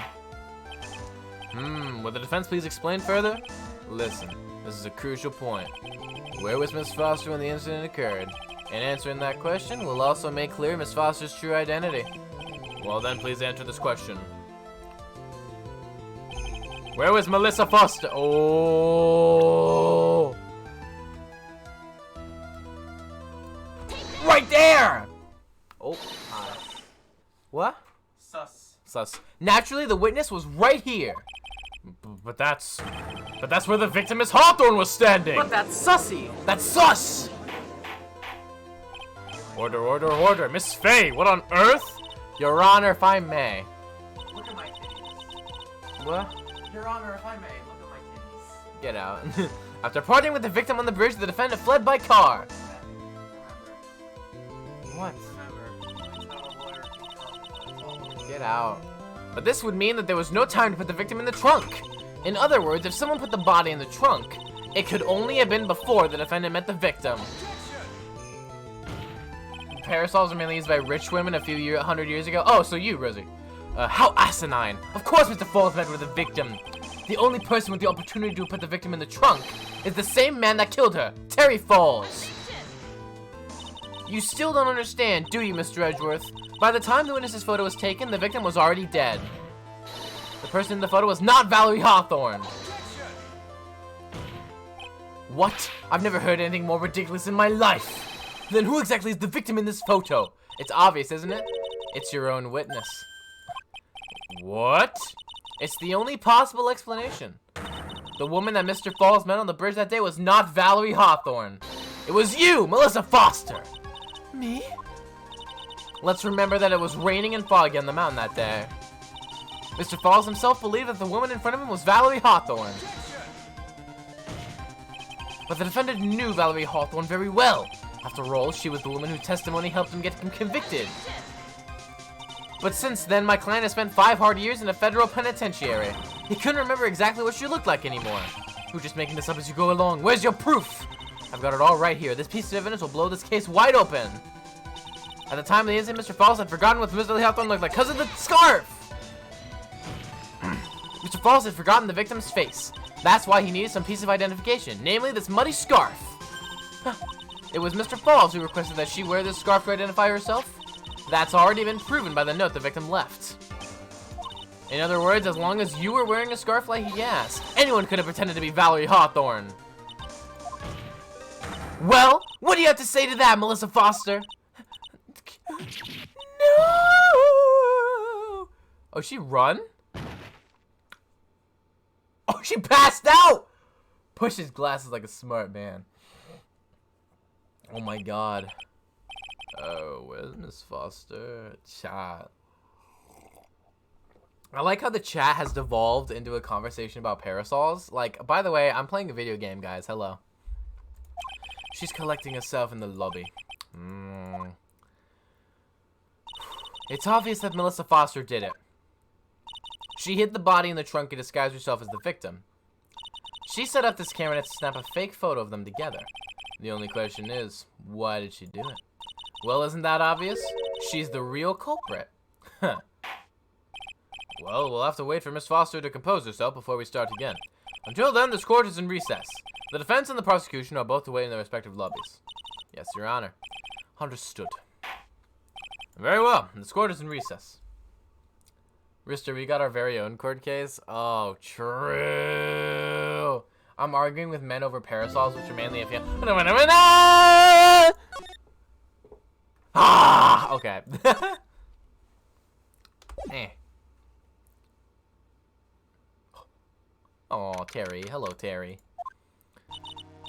Will the defense please explain further? Listen, this is a crucial point. Where was Miss Foster when the incident occurred? And answering that question will also make clear Miss Foster's true identity. Well then, please answer this question. Where was Melissa Foster? Oh! Right there! Oh, what? Sus. Naturally, the witness was right here. But that's where the victim, Miss Hawthorne, was standing. But that's sussy. That's sus. Order. Miss Fay, what on earth? Your Honor, if I may. Look at my titties. What? Your Honor, if I may, look at my titties. Get out. After parting with the victim on the bridge, the defendant fled by car. What? Get out. But this would mean that there was no time to put the victim in the trunk. In other words, if someone put the body in the trunk, it could only have been before the defendant met the victim. Parasols are mainly used by rich women a few 100 years ago. Oh, so you, Rosie. How asinine. Of course Mr. Falls met with the victim. The only person with the opportunity to put the victim in the trunk is the same man that killed her, Terry Falls. You still don't understand, do you, Mr. Edgeworth? By the time the witness's photo was taken, the victim was already dead. The person in the photo was not Valerie Hawthorne. What? I've never heard anything more ridiculous in my life. Then who exactly is the victim in this photo? It's obvious, isn't it? It's your own witness. What? It's the only possible explanation. The woman that Mr. Falls met on the bridge that day was not Valerie Hawthorne. It was you, Melissa Foster. Me? Let's remember that it was raining and foggy on the mountain that day. Mr. Falls himself believed that the woman in front of him was Valerie Hawthorne. But the defendant knew Valerie Hawthorne very well. After all, she was the woman whose testimony helped him get convicted. But since then, my client has spent 5 hard years in a federal penitentiary. He couldn't remember exactly what she looked like anymore. You're just making this up as you go along. Where's your proof? I've got it all right here. This piece of evidence will blow this case wide open. At the time of the incident, Mr. Falls had forgotten what Miss Hawthorne looked like because of the scarf. Mr. Falls had forgotten the victim's face. That's why he needed some piece of identification, namely this muddy scarf. It was Mr. Falls who requested that she wear this scarf to identify herself. That's already been proven by the note the victim left. In other words, as long as you were wearing a scarf like he asked, anyone could have pretended to be Valerie Hawthorne. Well, what do you have to say to that, Melissa Foster? No! Oh, she run? Oh, she passed out! Pushes glasses like a smart man. Oh my god. Oh, where's Miss Foster? Chat. I like how the chat has devolved into a conversation about parasols. Like, by the way, I'm playing a video game, guys. Hello. She's collecting herself in the lobby. It's obvious that Melissa Foster did it. She hid the body in the trunk and disguised herself as the victim. She set up this camera to snap a fake photo of them together. The only question is, why did she do it? Well, isn't that obvious? She's the real culprit. Well, we'll have to wait for Miss Foster to compose herself before we start again. Until then, this court is in recess. The defense and the prosecution are both away in their respective lobbies. Yes, Your Honor. Understood. Very well. The court is in recess. Rister, we got our very own court case. Oh, true. I'm arguing with men over parasols, which are mainly a fan. Ah, okay. Eh. Oh, Terry. Hello, Terry.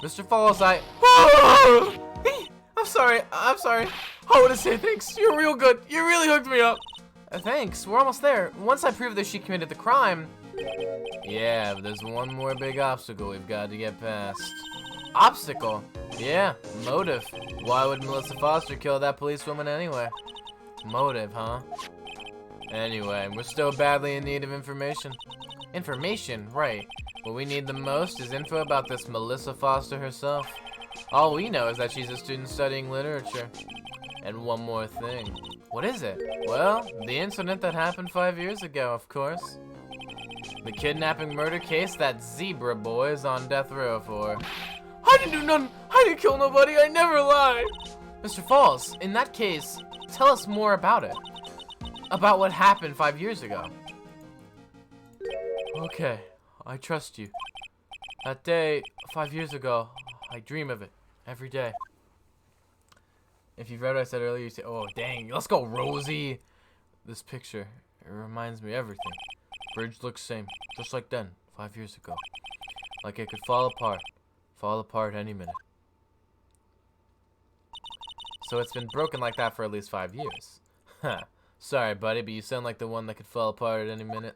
Mr. Falls, I'm sorry. I'm sorry. I want to say thanks. You're real good. You really hooked me up. Thanks. We're almost there. Once I prove that she committed the crime. Yeah, but there's one more big obstacle we've got to get past. Obstacle? Yeah, motive. Why would Melissa Foster kill that policewoman anyway? Motive, huh? Anyway, we're still badly in need of information. Information, right. What we need the most is info about this Melissa Foster herself. All we know is that she's a student studying literature. And one more thing. What is it? Well, the incident that happened 5 years ago, of course. The kidnapping murder case that Zebra Boy is on death row for. I didn't do nothing. I didn't kill nobody. I never lied. Mr. Falls, in that case, tell us more about it. About what happened 5 years ago. Okay, I trust you. That day, 5 years ago, I dream of it every day. If you've read what I said earlier, you say, oh, dang, let's go, Rosie. This picture, it reminds me of everything. Bridge looks same, just like then, 5 years ago. Like it could fall apart any minute. So it's been broken like that for at least 5 years. Huh. Sorry, buddy, but you sound like the one that could fall apart at any minute.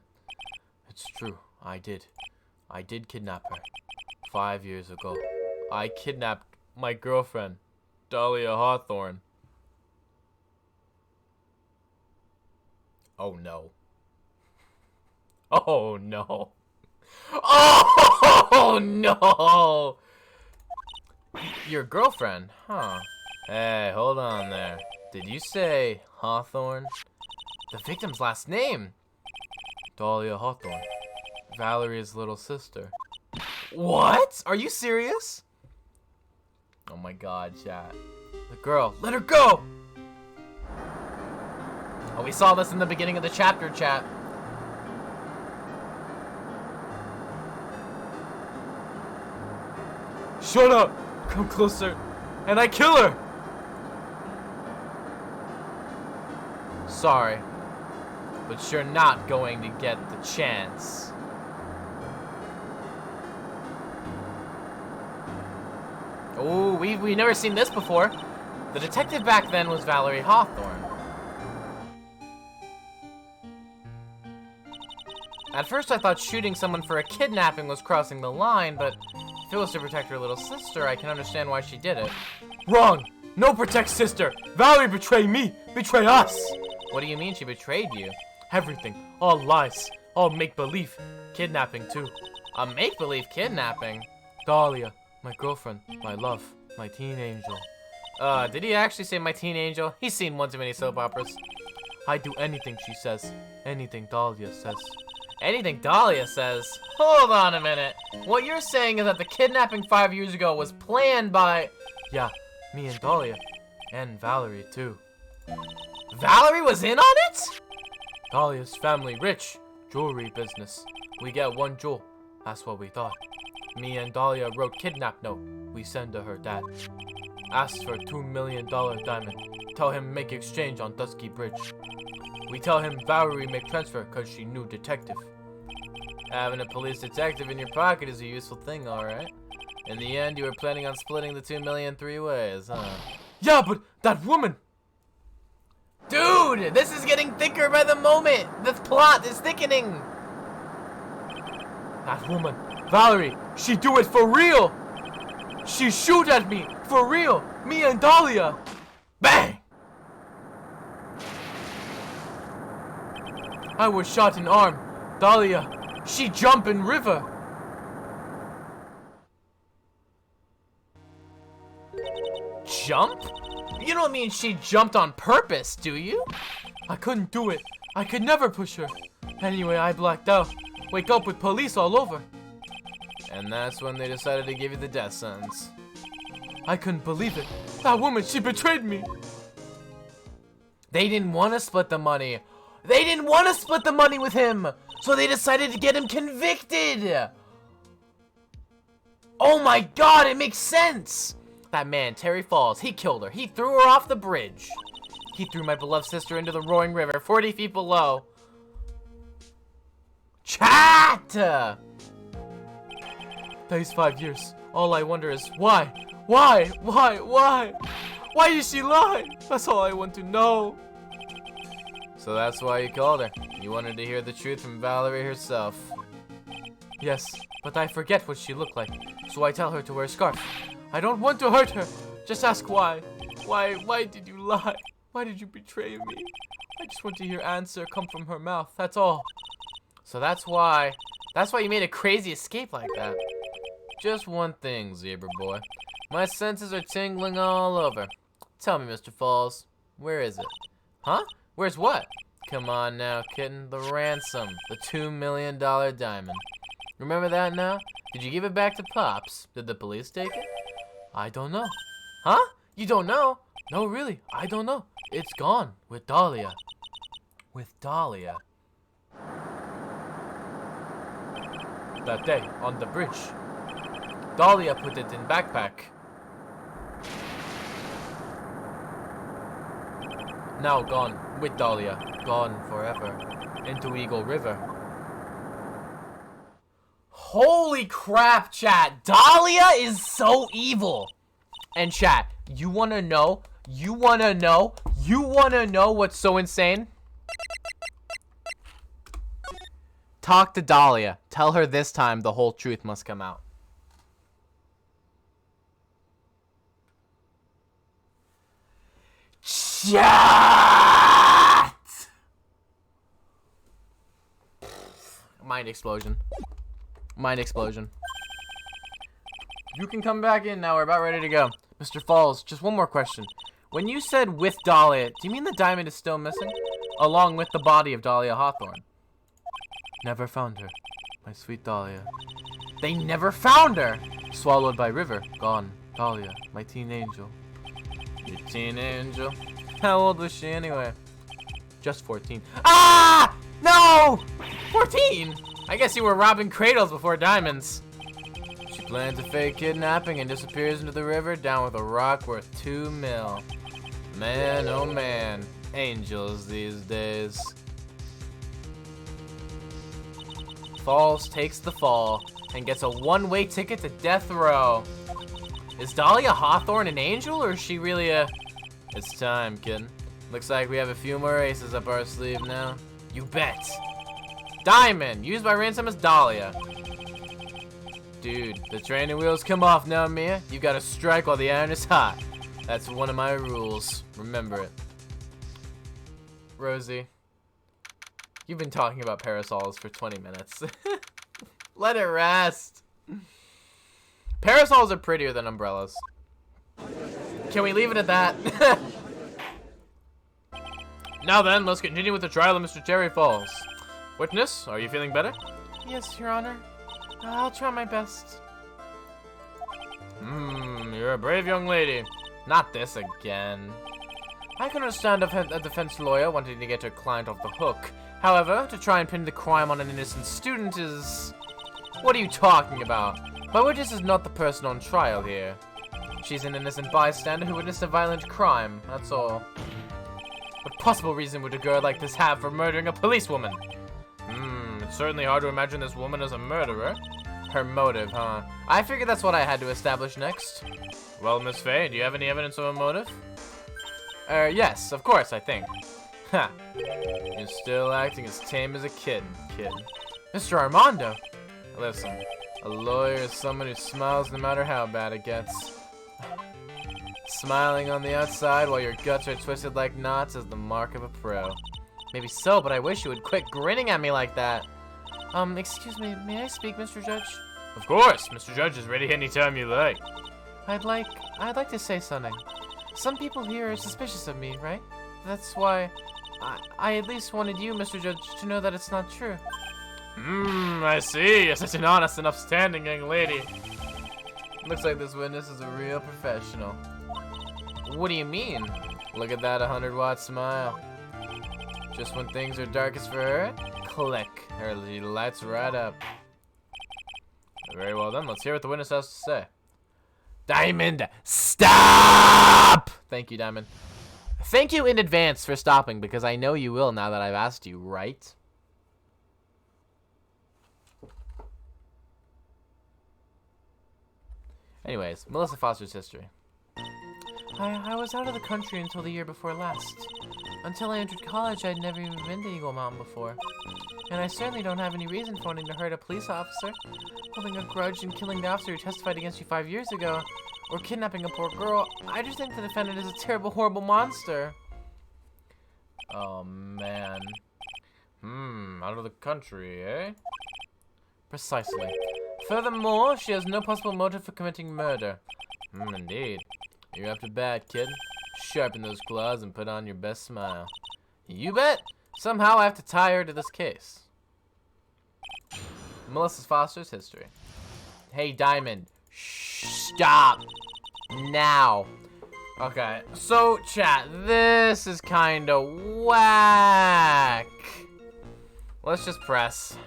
It's true, I did. I did kidnap her. 5 years ago. I kidnapped my girlfriend, Dahlia Hawthorne. Oh no. Oh no. Oh no! Your girlfriend, huh? Hey, hold on there. Did you say Hawthorne? The victim's last name? Dahlia Hawthorne. Valerie's little sister. What? Are you serious? Oh my god, chat. The girl, let her go! Oh, we saw this in the beginning of the chapter, chat. Shut up! Come closer, and I kill her! Sorry, but you're not going to get the chance. Oh, we've never seen this before. The detective back then was Valerie Hawthorne. At first I thought shooting someone for a kidnapping was crossing the line, but if it was to protect her little sister, I can understand why she did it. Wrong! No protect sister! Valerie betrayed me! Betray us! What do you mean she betrayed you? Everything. All lies. All make-believe. Kidnapping, too. A make-believe kidnapping? Dahlia. My girlfriend. My love. My teen angel. Did he actually say my teen angel? He's seen one too many soap operas. I do anything she says. Anything Dahlia says. Anything Dahlia says? Hold on a minute. What you're saying is that the kidnapping 5 years ago was planned by... Yeah, me and Dahlia. And Valerie, too. Valerie was in on it? Dahlia's family rich. Jewelry business. We get one jewel. That's what we thought. Me and Dahlia wrote kidnap note. We send to her dad. Asked for $2 million diamond. Tell him make exchange on Dusky Bridge. We tell him Valerie make transfer cause she knew detective. Having a police detective in your pocket is a useful thing, alright? In the end, you were planning on splitting the 2 million 3 ways, huh? Yeah, but that woman! Dude, this is getting thicker by the moment! This plot is thickening! That woman, Valerie, she do it for real! She shoot at me, for real! Me and Dahlia! Bang! I was shot in arm. Dahlia, she jump in river. Jump? You don't mean she jumped on purpose, do you? I couldn't do it. I could never push her. Anyway, I blacked out. Wake up with police all over. And that's when they decided to give you the death sentence. I couldn't believe it. That woman, she betrayed me. They didn't want to split the money. They didn't want to split the money with him. So they decided to get him convicted. Oh my god, it makes sense. That man, Terry Falls, he killed her. He threw her off the bridge. He threw my beloved sister into the roaring river, 40 feet below. Chat! These 5 years. All I wonder is why? Why? Why did she lie? That's all I want to know. So that's why you called her. You wanted to hear the truth from Valerie herself. Yes, but I forget what she looked like, so I tell her to wear a scarf. I don't want to hurt her. Just ask why. Why did you lie? Why did you betray me? I just want to hear answer come from her mouth, that's all. So that's why you made a crazy escape like that. Just one thing, Zebra Boy. My senses are tingling all over. Tell me, Mr. Falls, where is it? Huh? Where's what? Come on now, kitten. The ransom. The $2 million diamond. Remember that now? Did you give it back to Pops? Did the police take it? I don't know. Huh? You don't know? No, really, I don't know. It's gone with Dahlia. With Dahlia. That day, on the bridge. Dahlia put it in backpack. Now gone with Dahlia. Gone forever. Into Eagle River. Holy crap, chat. Dahlia is so evil. And chat, you wanna know what's so insane? Talk to Dahlia. Tell her this time the whole truth must come out. Chat! Mind explosion. Mind explosion. You can come back in now. We're about ready to go. Mr. Falls, just one more question. When you said with Dahlia, do you mean the diamond is still missing? Along with the body of Dahlia Hawthorne. Never found her. My sweet Dahlia. They never found her! Swallowed by river. Gone. Dahlia, my teen angel. Your teen angel? How old was she anyway? Just 14. Ah! No! 14? I guess you were robbing cradles before diamonds. She plans a fake kidnapping and disappears into the river down with a rock worth $2 million. Man, oh man. Angels these days. Falls takes the fall and gets a one-way ticket to death row. Is Dahlia Hawthorne an angel, or is she really a... It's time, kid. Looks like we have a few more aces up our sleeve now. You bet. Diamond, used by ransom as Dahlia. Dude, the training wheels come off now, Mia. You gotta strike while the iron is hot. That's one of my rules. Remember it. Rosie, you've been talking about parasols for 20 minutes. Let it rest. Parasols are prettier than umbrellas. Can we leave it at that? Now then, let's continue with the trial of Mr. Terry Falls. Witness, are you feeling better? Yes, Your Honor. I'll try my best. You're a brave young lady. Not this again. I can understand a defense lawyer wanting to get her client off the hook. However, to try and pin the crime on an innocent student is... What are you talking about? My witness is not the person on trial here. She's an innocent bystander who witnessed a violent crime, that's all. What possible reason would a girl like this have for murdering a policewoman? It's certainly hard to imagine this woman as a murderer. Her motive, huh? I figured that's what I had to establish next. Well, Miss Faye, do you have any evidence of a motive? Yes, of course, I think. Ha! You're still acting as tame as a kid. Mr. Armando! Listen, a lawyer is someone who smiles no matter how bad it gets. Smiling on the outside while your guts are twisted like knots is the mark of a pro. Maybe so, but I wish you would quit grinning at me like that. Excuse me, may I speak, Mr. Judge? Of course, Mr. Judge is ready anytime you like. I'd like to say something. Some people here are suspicious of me, right? That's why I at least wanted you, Mr. Judge, to know that it's not true. I see. You're such an honest and upstanding young lady. Looks like this witness is a real professional. What do you mean? Look at that 100-watt smile. Just when things are darkest for her, click. Her LED lights right up. Very well done. Let's hear what the witness has to say. Diamond, stop! Thank you, Diamond. Thank you in advance for stopping, because I know you will now that I've asked you, right? Anyways, Melissa Foster's history. I was out of the country until the year before last. Until I entered college, I'd never even been to Eagle Mountain before. And I certainly don't have any reason for wanting to hurt a police officer, holding a grudge and killing the officer who testified against you 5 years ago, or kidnapping a poor girl. I just think the defendant is a terrible, horrible monster. Oh, man. Out of the country, eh? Precisely. Furthermore, she has no possible motive for committing murder. Indeed. You're up to bat, kid. Sharpen those claws and put on your best smile. You bet! Somehow I have to tie her to this case. Melissa Foster's history. Hey, Diamond. Stop! Now. Okay, so chat, this is kinda whack. Let's just press.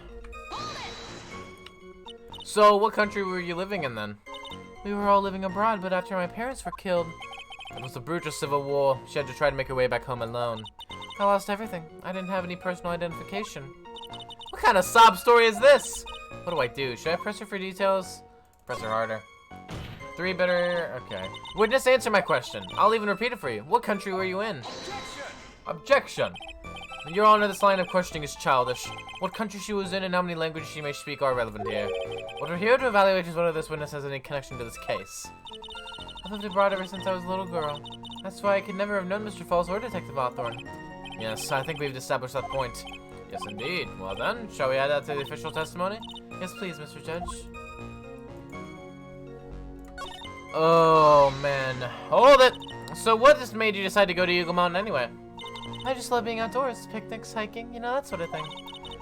So, what country were you living in then? We were all living abroad, but after my parents were killed, it was a brutal civil war. She had to try to make her way back home alone. I lost everything. I didn't have any personal identification. What kind of sob story is this? What do I do? Should I press her for details? Press her harder. 3 better. Okay. Witness, answer my question. I'll even repeat it for you. What country were you in? Objection. Your Honor, this line of questioning is childish. What country she was in and how many languages she may speak are relevant here. What we're here to evaluate is whether this witness has any connection to this case. I've lived abroad ever since I was a little girl. That's why I could never have known Mr. Falls or Detective Hawthorne. Yes, I think we've established that point. Yes, indeed. Well then, shall we add that to the official testimony? Yes, please, Mr. Judge. Oh, man. Hold it! So what just made you decide to go to Eagle Mountain anyway? I just love being outdoors, picnics, hiking, you know, that sort of thing.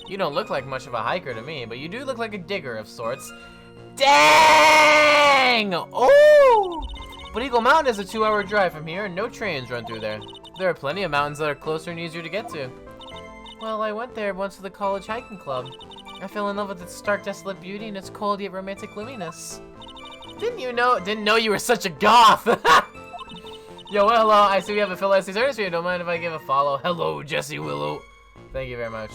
You don't look like much of a hiker to me, but you do look like a digger of sorts. Dang! Oh! But Eagle Mountain is a 2-hour drive from here, and no trains run through there. There are plenty of mountains that are closer and easier to get to. Well, I went there once with the college hiking club. I fell in love with its stark, desolate beauty and its cold yet romantic gloominess. Didn't know you were such a goth! Yo, well, hello, I see we have a Phil S.C. service for you. Don't mind if I give a follow. Hello, Jesse Willow. Thank you very much.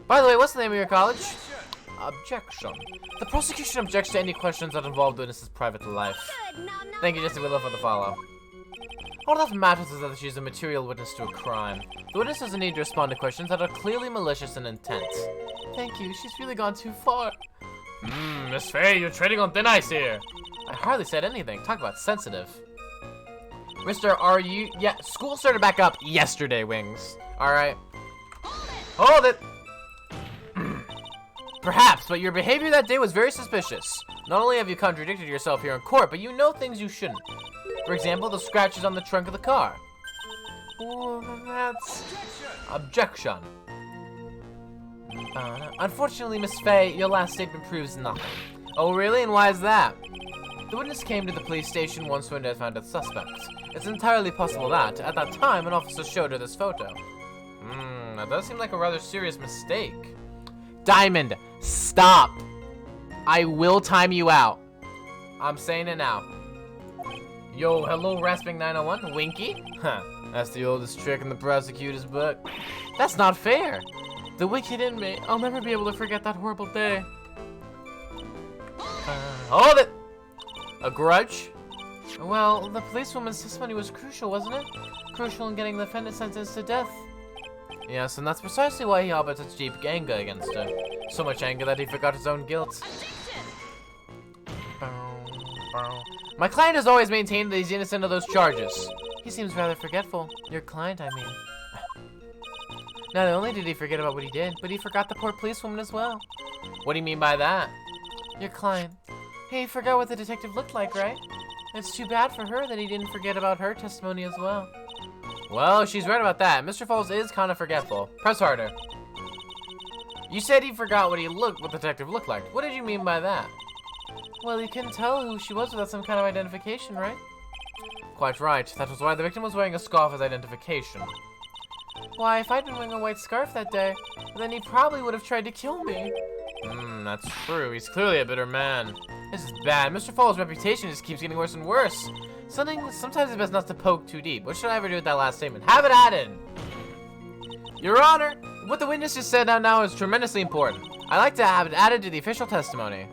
By the way, what's the name of your college? Objection. The prosecution objects to any questions that involve the witness's private life. Thank you, Jesse Willow, for the follow. All that matters is that she's a material witness to a crime. The witness doesn't need to respond to questions that are clearly malicious in intent. Thank you, she's really gone too far. Miss Faye, you're treading on thin ice here. I hardly said anything. Talk about sensitive. Mister, are you... Yeah, school started back up yesterday, Wings. Alright. Hold it! Perhaps, but your behavior that day was very suspicious. Not only have you contradicted yourself here in court, but you know things you shouldn't. For example, the scratches on the trunk of the car. Oh, that's... Objection. Unfortunately, Miss Faye, your last statement proves nothing. Oh, really? And why is that? The witness came to the police station once when they found a suspect. It's entirely possible that, at that time, an officer showed her this photo. That does seem like a rather serious mistake. Diamond, stop! I will time you out. I'm saying it now. Yo, hello, Rasping 901, Winky? Huh, that's the oldest trick in the prosecutor's book. That's not fair. The wicked in me, I'll never be able to forget that horrible day. Hold it! A grudge? Well, the policewoman's testimony was crucial, wasn't it? Crucial in getting the defendant sentenced to death. Yes, and that's precisely why he harbored such deep anger against her. So much anger that he forgot his own guilt. My client has always maintained that he's innocent of those charges. He seems rather forgetful. Your client, I mean. Not only did he forget about what he did, but he forgot the poor policewoman as well. What do you mean by that? Your client. Hey, he forgot what the detective looked like, right? It's too bad for her that he didn't forget about her testimony as well. Well, she's right about that. Mr. Falls is kind of forgetful. Press harder. You said he forgot what the detective looked like. What did you mean by that? Well, you couldn't tell who she was without some kind of identification, right? Of quite right. That was why the victim was wearing a scarf as identification. Why, if I'd been wearing a white scarf that day, then he probably would have tried to kill me. That's true. He's clearly a bitter man. This is bad. Mr. Falls' reputation just keeps getting worse and worse. Sometimes it's best not to poke too deep. What should I ever do with that last statement? Have it added! Your Honor, what the witness just said now is tremendously important. I'd like to have it added to the official testimony.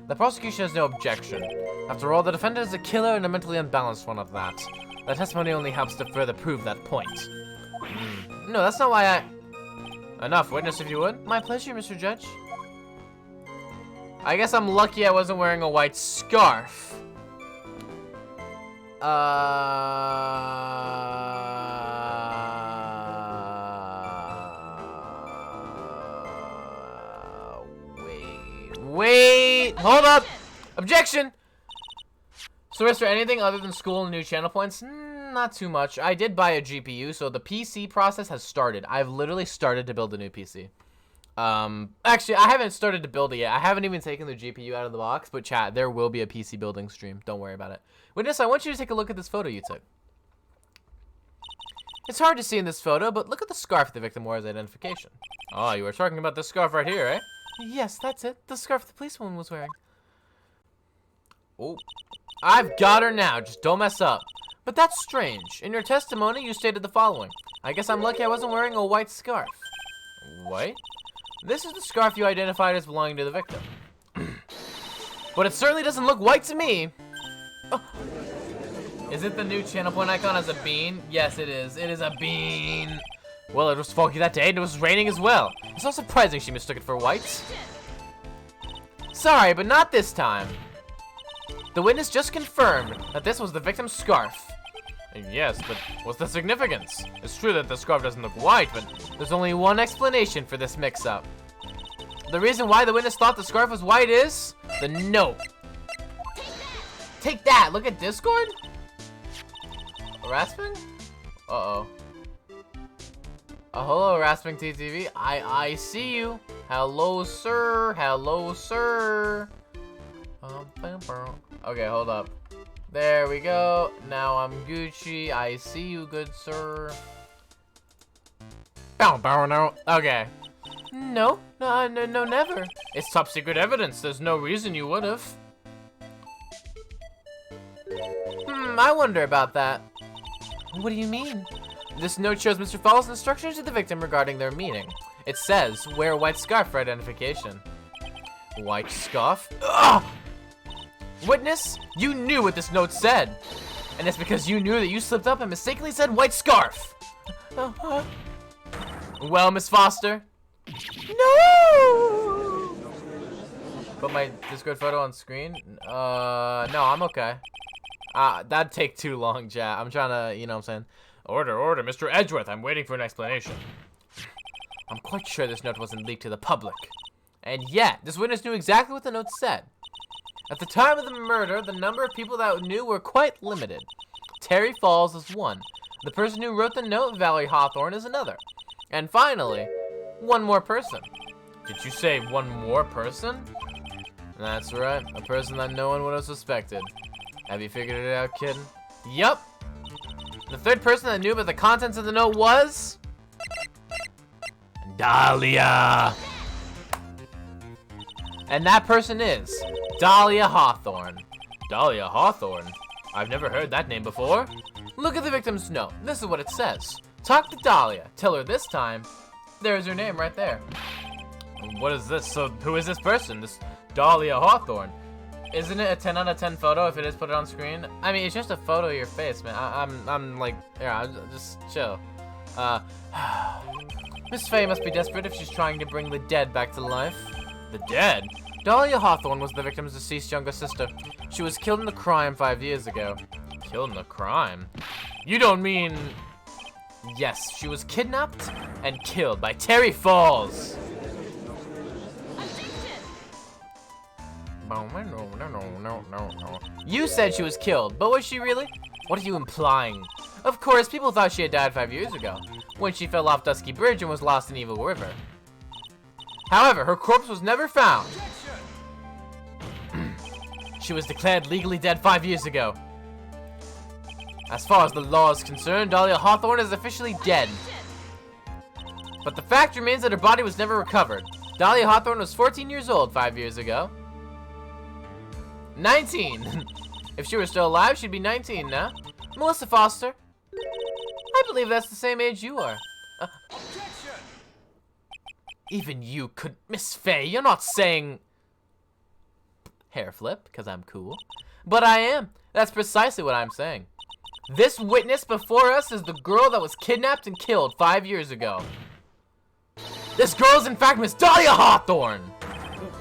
The prosecution has no objection. After all, the defendant is a killer and a mentally unbalanced one at that. The testimony only helps to further prove that point. No, that's not why I... Enough, witness if you would. My pleasure, Mr. Judge. I guess I'm lucky I wasn't wearing a white scarf. Wait, hold up. Objection. So is there anything other than school and new channel points? Not too much. I did buy a GPU, so the PC process has started. I've literally started to build a new PC. Actually, I haven't started to build it yet. I haven't even taken the GPU out of the box, but chat, there will be a PC building stream. Don't worry about it. Witness, I want you to take a look at this photo you took. It's hard to see in this photo, but look at the scarf the victim wore as identification. Oh, you were talking about this scarf right here, eh? Yes, that's it. The scarf the policewoman was wearing. Oh, I've got her now. Just don't mess up. But that's strange. In your testimony, you stated the following. I guess I'm lucky I wasn't wearing a white scarf. What? This is the scarf you identified as belonging to the victim. But it certainly doesn't look white to me. Oh. Is it the new channel point icon as a bean? Yes, it is. It is a bean. Well, it was foggy that day and it was raining as well. It's not surprising she mistook it for white. Sorry, but not this time. The witness just confirmed that this was the victim's scarf. Yes, but what's the significance? It's true that the scarf doesn't look white, but there's only one explanation for this mix-up. The reason why the witness thought the scarf was white is the note. Take that! Look at Discord? Rasping? Uh-oh. Hello, Rasping TTV. I see you. Hello, sir. Hello, sir. Okay, hold up. There we go. Now I'm Gucci. I see you, good sir. No. Okay. No, never. It's top secret evidence. There's no reason you would have. I wonder about that. What do you mean? This note shows Mr. Falls' instructions to the victim regarding their meeting. It says, wear a white scarf for identification. White scarf? Ugh! Witness, you knew what this note said. And it's because you knew that you slipped up and mistakenly said white scarf. Well, Miss Foster? No! Put my Discord photo on screen? No, I'm okay. That'd take too long, chat. I'm trying to, you know what I'm saying? Order, Mr. Edgeworth, I'm waiting for an explanation. I'm quite sure this note wasn't leaked to the public. And yet, this witness knew exactly what the note said. At the time of the murder, the number of people that knew were quite limited. Terry Falls is one. The person who wrote the note, Valerie Hawthorne, is another. And finally, one more person. Did you say one more person? That's right, a person that no one would have suspected. Have you figured it out, kid? Yup. The third person that knew about the contents of the note was... Dahlia. And that person is Dahlia Hawthorne. Dahlia Hawthorne? I've never heard that name before. Look at the victim's note. This is what it says. Talk to Dahlia. Tell her this time. There's her name right there. What is this? So who is this person? This Dahlia Hawthorne? Isn't it a 10 out of 10 photo if it is put it on screen? I mean, it's just a photo of your face, man. I'm like, yeah, just chill. Miss Faye must be desperate if she's trying to bring the dead back to life. The dead? Dahlia Hawthorne was the victim's deceased younger sister. She was killed in a crime 5 years ago. Killed in a crime? You don't mean... Yes, she was kidnapped and killed by Terry Falls. No. You said she was killed, but was she really? What are you implying? Of course, people thought she had died 5 years ago, when she fell off Dusky Bridge and was lost in Evil River. However, her corpse was never found. She was declared legally dead 5 years ago. As far as the law is concerned, Dahlia Hawthorne is officially dead. But the fact remains that her body was never recovered. Dahlia Hawthorne was 14 years old 5 years ago. 19! If she were still alive, she'd be 19 now. Melissa Foster. I believe that's the same age you are. Even you could... Miss Faye, you're not saying... Hair flip, because I'm cool. But I am. That's precisely what I'm saying. This witness before us is the girl that was kidnapped and killed 5 years ago. This girl is in fact Miss Dahlia Hawthorne!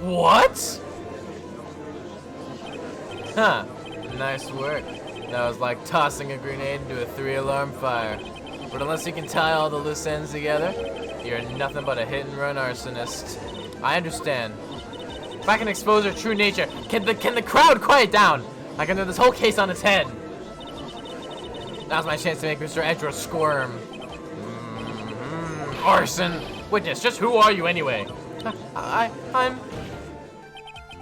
What? Huh. Nice work. That was like tossing a grenade into a 3-alarm fire. But unless you can tie all the loose ends together, you're nothing but a hit-and-run arsonist. I understand. If I can expose her true nature, can the crowd quiet down? I can turn this whole case on its head. Now's my chance to make Mr. Edgeworth squirm. Arson! Witness, just who are you anyway? I'm...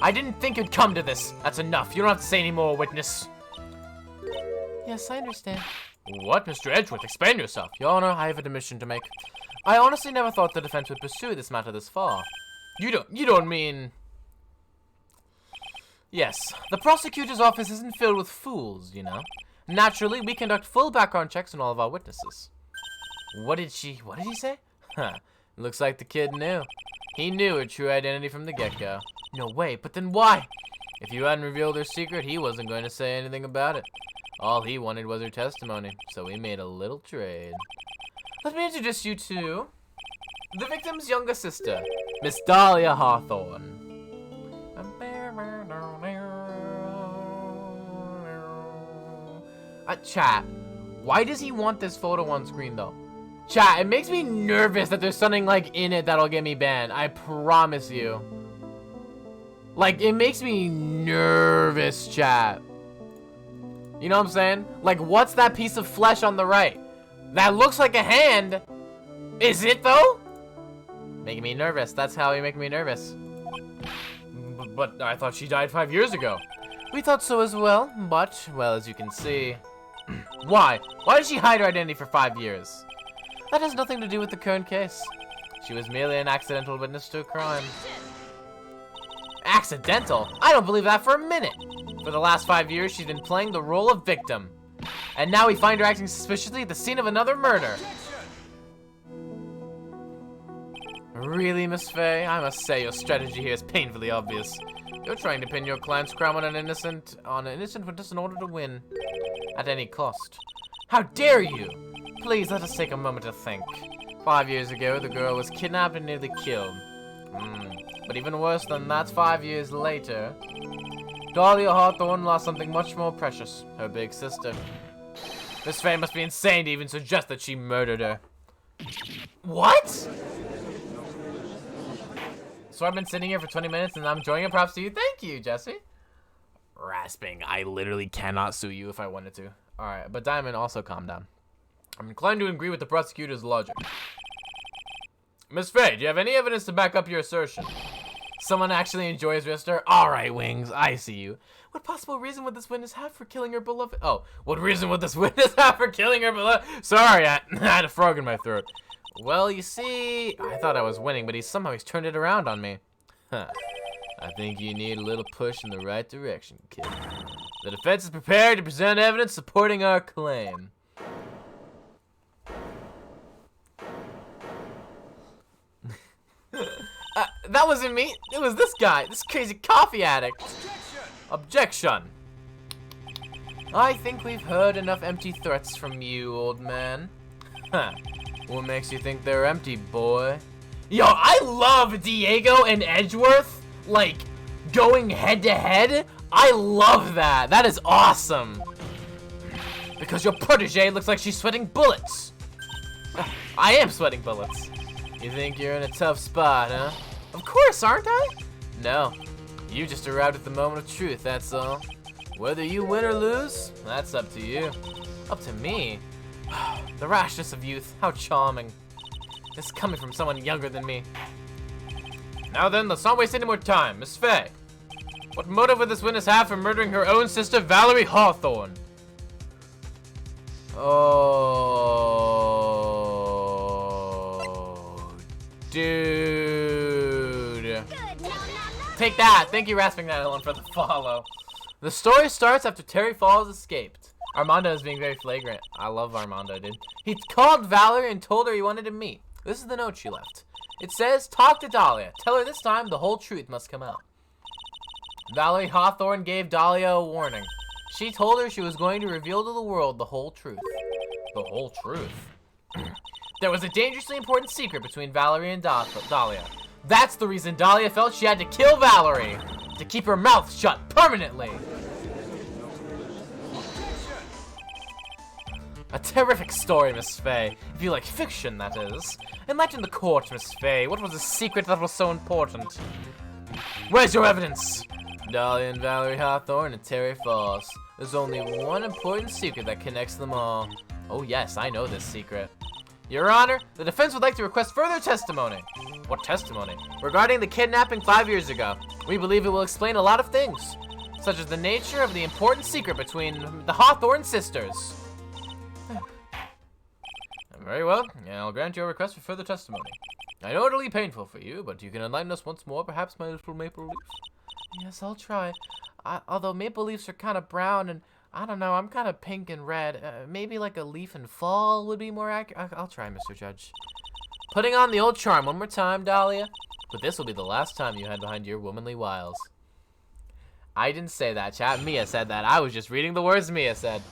I didn't think it'd come to this. That's enough. You don't have to say any more, witness. Yes, I understand. What, Mr. Edgeworth? Explain yourself. Your Honor, I have a admission to make. I honestly never thought the defense would pursue this matter this far. You don't mean... Yes, the prosecutor's office isn't filled with fools, you know. Naturally, we conduct full background checks on all of our witnesses. What did he say? Huh, looks like the kid knew. He knew her true identity from the get-go. No way, but then why? If you hadn't revealed her secret, he wasn't going to say anything about it. All he wanted was her testimony, so we made a little trade. Let me introduce you to the victim's younger sister, Miss Dahlia Hawthorne. Chat, why does he want this photo on screen though? Chat, it makes me nervous that there's something like in it that'll get me banned. I promise you. Like, it makes me nervous, chat. You know what I'm saying? Like, what's that piece of flesh on the right? That looks like a hand. Is it though? Making me nervous. That's how you make me nervous. But I thought she died 5 years ago. We thought so as well, but, well, as you can see... Why? Why did she hide her identity for 5 years? That has nothing to do with the current case. She was merely an accidental witness to a crime. Accidental? I don't believe that for a minute. For the last 5 years, she's been playing the role of victim. And now we find her acting suspiciously at the scene of another murder. Really, Miss Faye? I must say your strategy here is painfully obvious. You're trying to pin your client's crime on an innocent witness in order to win. At any cost. How dare you? Please, let us take a moment to think. 5 years ago, the girl was kidnapped and nearly killed. But even worse than that, 5 years later, Dahlia Hawthorne lost something much more precious. Her big sister. Miss Faye must be insane to even suggest that she murdered her. What? So I've been sitting here for 20 minutes and I'm enjoying it. Props to you. Thank you, Jesse. Rasping. I literally cannot sue you if I wanted to. Alright, but Diamond, also calm down. I'm inclined to agree with the prosecutor's logic. Miss Faye, do you have any evidence to back up your assertion? Someone actually enjoys Rister? Alright, Wings, I see you. What possible reason would this witness have for killing her beloved? Oh, what reason would this witness have for killing her beloved? Sorry, I had a frog in my throat. Well, you see, I thought I was winning, but he's turned it around on me. Huh. I think you need a little push in the right direction, kid. The defense is prepared to present evidence supporting our claim. That wasn't me. It was this guy, this crazy coffee addict. Objection. I think we've heard enough empty threats from you, old man. Huh. What makes you think they're empty, boy? Yo, I love Diego and Edgeworth, like, going head to head. I love that. That is awesome. Because your protege looks like she's sweating bullets. I am sweating bullets. You think you're in a tough spot, huh? Of course, aren't I? No. You just arrived at the moment of truth, that's all. Whether you win or lose, that's up to you. Up to me? The rashness of youth, how charming. This is coming from someone younger than me. Now then, let's not waste any more time. Miss Faye. What motive would this witness have for murdering her own sister, Valerie Hawthorne? Oh, dude. Take that. Thank you, Rasping Nylon, for the follow. The story starts after Terry Falls escaped. Armando is being very flagrant. I love Armando, dude. He called Valerie and told her he wanted to meet. This is the note she left. It says, talk to Dahlia. Tell her this time the whole truth must come out. Valerie Hawthorne gave Dahlia a warning. She told her she was going to reveal to the world the whole truth. The whole truth? There was a dangerously important secret between Valerie and Dahlia. That's the reason Dahlia felt she had to kill Valerie. To keep her mouth shut permanently. A terrific story, Miss Faye. If you like fiction, that is. Enlighten the court, Miss Faye. What was the secret that was so important? Where's your evidence? Dahlia and Valerie Hawthorne and Terry Falls. There's only one important secret that connects them all. Oh yes, I know this secret. Your Honor, the defense would like to request further testimony. What testimony? Regarding the kidnapping 5 years ago. We believe it will explain a lot of things, such as the nature of the important secret between the Hawthorne sisters. Very well, I'll grant your request for further testimony. I know it'll be painful for you, but you can enlighten us once more, perhaps, my little maple leaf. Yes, I'll try. Although maple leaves are kind of brown, and I don't know, I'm kind of pink and red. Maybe like a leaf in fall would be more accurate. I'll try, Mr. Judge. Putting on the old charm one more time, Dahlia. But this will be the last time you hide behind your womanly wiles. I didn't say that, chat. Mia said that. I was just reading the words Mia said.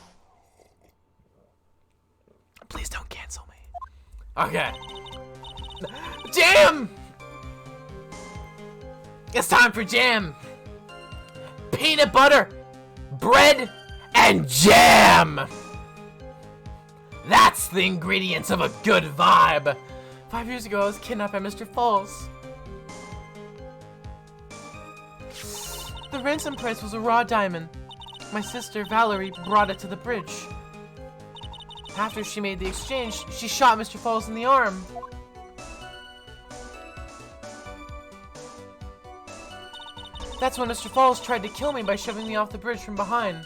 Please don't cancel me. Okay. Jam! It's time for jam. Peanut butter, bread, and jam. That's the ingredients of a good vibe. 5 years ago, I was kidnapped by Mr. Falls. The ransom price was a raw diamond. My sister, Valerie, brought it to the bridge. After she made the exchange, she shot Mr. Falls in the arm. That's when Mr. Falls tried to kill me by shoving me off the bridge from behind.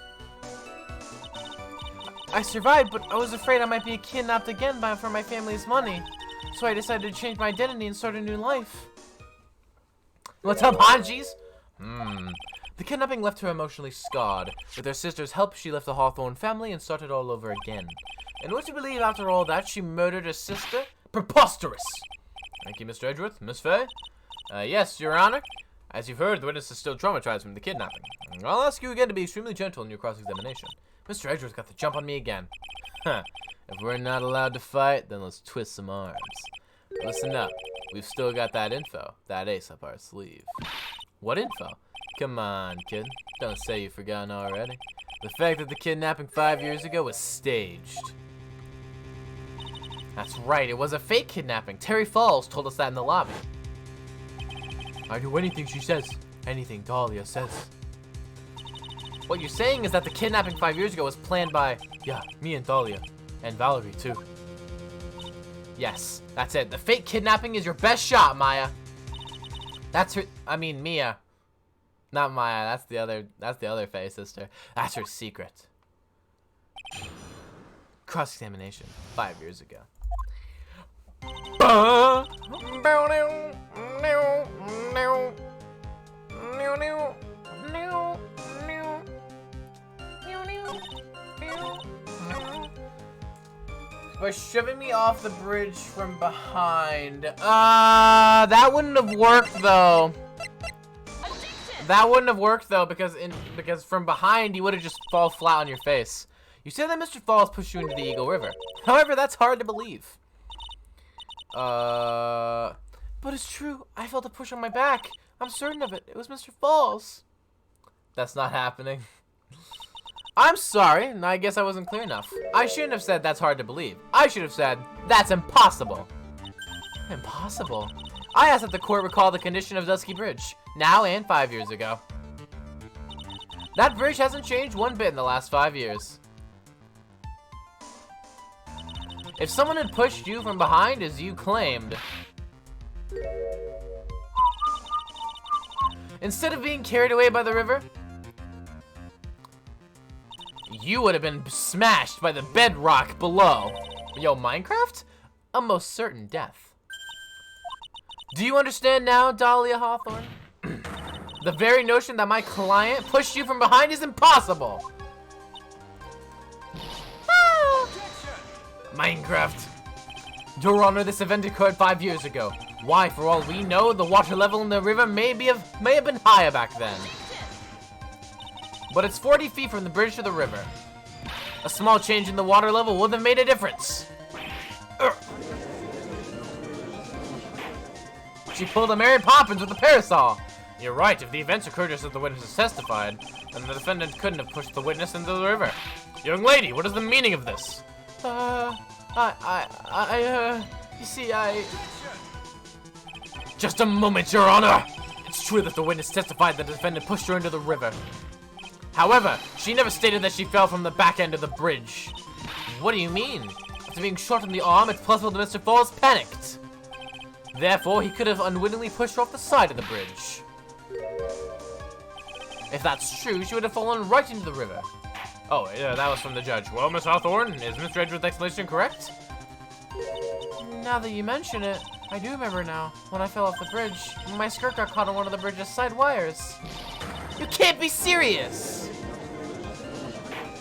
I survived, but I was afraid I might be kidnapped again for my family's money. So I decided to change my identity and start a new life. What's up, Hanjis? The kidnapping left her emotionally scarred. With her sister's help, she left the Hawthorne family and started all over again. And would you believe after all that she murdered her sister? Preposterous! Thank you, Mr. Edgeworth. Miss Faye? Yes, Your Honor. As you've heard, the witness is still traumatized from the kidnapping. I'll ask you again to be extremely gentle in your cross-examination. Mr. Edgeworth got the jump on me again. Huh. If we're not allowed to fight, then let's twist some arms. Listen up. We've still got that info, that ace up our sleeve. What info? Come on, kid. Don't say you've forgotten already. The fact that the kidnapping 5 years ago was staged. That's right, it was a fake kidnapping. Terry Falls told us that in the lobby. I do anything she says. Anything Dahlia says. What you're saying is that the kidnapping 5 years ago was planned by, yeah, me and Dahlia. And Valerie, too. Yes, that's it. The fake kidnapping is your best shot, Maya. That's her, Mia. Not Maya, that's the other Faye sister. That's her secret. Cross-examination 5 years ago. By shoving me off the bridge from behind. That wouldn't have worked though. That wouldn't have worked though because from behind you would have just fall flat on your face. You said that Mr. Falls pushed you into the Eagle River. However, that's hard to believe. But it's true. I felt a push on my back. I'm certain of it. It was Mr. Falls. That's not happening. I'm sorry, and I guess I wasn't clear enough. I shouldn't have said that's hard to believe. I should have said that's impossible. Impossible? I asked that the court recall the condition of Dusky Bridge, now and 5 years ago. That bridge hasn't changed one bit in the last 5 years. If someone had pushed you from behind as you claimed, instead of being carried away by the river, you would have been smashed by the bedrock below. Yo, Minecraft? A most certain death. Do you understand now, Dahlia Hawthorne? The very notion that my client pushed you from behind is impossible. Ah. Minecraft. Your Honor, this event occurred 5 years ago. Why, for all we know, the water level in the river may have been higher back then. But it's 40 feet from the bridge to the river. A small change in the water level would have made a difference. She pulled a Mary Poppins with a parasol. You're right, if the events occurred just as the witnesses testified, then the defendant couldn't have pushed the witness into the river. Young lady, what is the meaning of this? You see, Just a moment, Your Honor! It's true that the witness testified that the defendant pushed her into the river. However, she never stated that she fell from the back end of the bridge. What do you mean? After being shot in the arm, it's possible that Mr. Falls panicked. Therefore, he could have unwittingly pushed her off the side of the bridge. If that's true, she would have fallen right into the river. Oh, yeah, that was from the judge. Well, Miss Hawthorne, is Mr. Edgeworth's explanation correct? Now that you mention it, I do remember now. When I fell off the bridge, my skirt got caught on one of the bridge's side wires. You can't be serious!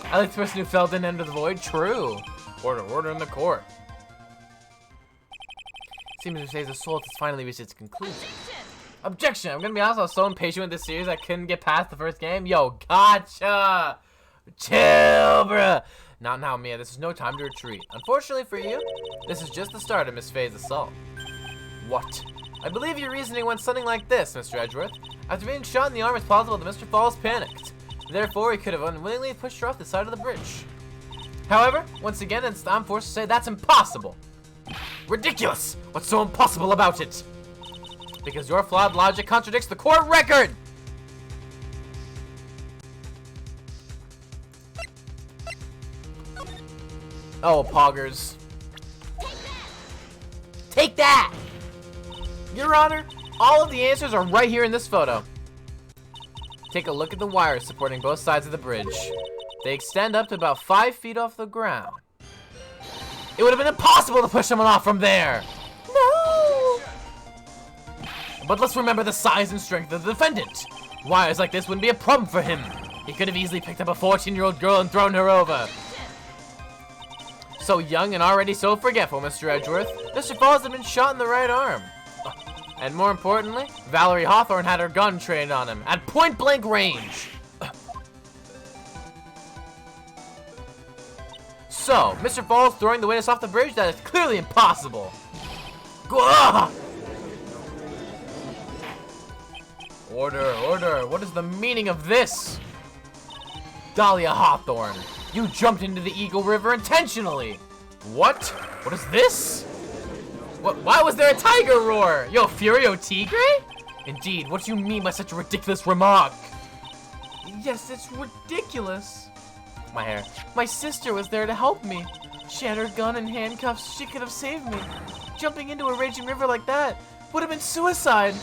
I like the person who fell didn't enter the void. True. Order in the court. Seems to say the assault has finally reached its conclusion. Objection! I'm gonna be honest, I was so impatient with this series I couldn't get past the first game. Yo, gotcha! Chill, bruh! Not now, Mia. This is no time to retreat. Unfortunately for you, this is just the start of Miss Faye's assault. What? I believe your reasoning went something like this, Mr. Edgeworth. After being shot in the arm, it's plausible that Mr. Falls panicked. Therefore, he could have unwillingly pushed her off the side of the bridge. However, once again, I'm forced to say that's impossible. Ridiculous! What's so impossible about it? Because your flawed logic contradicts the court record! Oh, poggers. Take that! Your Honor, all of the answers are right here in this photo. Take a look at the wires supporting both sides of the bridge. They extend up to about 5 feet off the ground. It would have been impossible to push someone off from there! No! But let's remember the size and strength of the defendant. Wires like this wouldn't be a problem for him. He could have easily picked up a 14-year-old girl and thrown her over. So young and already so forgetful, Mr. Edgeworth. Mr. Falls had been shot in the right arm. And more importantly, Valerie Hawthorne had her gun trained on him at point-blank range. So, Mr. Falls throwing the witness off the bridge, that is clearly impossible. Gah! Order. What is the meaning of this? Dahlia Hawthorne, you jumped into the Eagle River intentionally. What? What is this? Why was there a tiger roar? Yo, Furio Tigre? Indeed, what do you mean by such a ridiculous remark? Yes, it's ridiculous. My hair. My sister was there to help me. She had her gun and handcuffs. She could have saved me. Jumping into a raging river like that would have been suicide.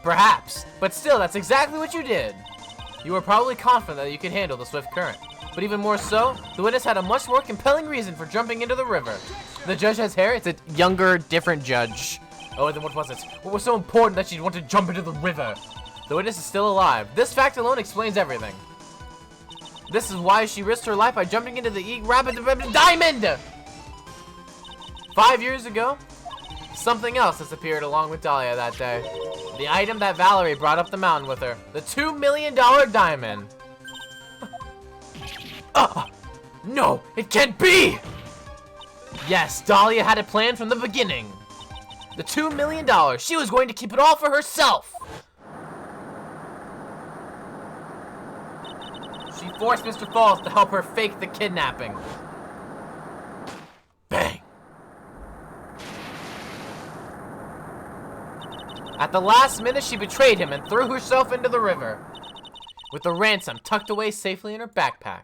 Perhaps, but still, that's exactly what you did. You were probably confident that you could handle the swift current. But even more so, the witness had a much more compelling reason for jumping into the river. The judge has hair. It's a younger, different judge. Oh, then what was it? What was so important that she'd want to jump into the river? The witness is still alive. This fact alone explains everything. This is why she risked her life by jumping into the Rapid Diamond! 5 years ago, something else disappeared along with Dahlia that day. The item that Valerie brought up the mountain with her. The $2 million diamond. No, it can't be! Yes, Dahlia had it planned from the beginning. The $2 million. She was going to keep it all for herself. She forced Mr. Falls to help her fake the kidnapping. Bang! At the last minute, she betrayed him and threw herself into the river, with the ransom tucked away safely in her backpack.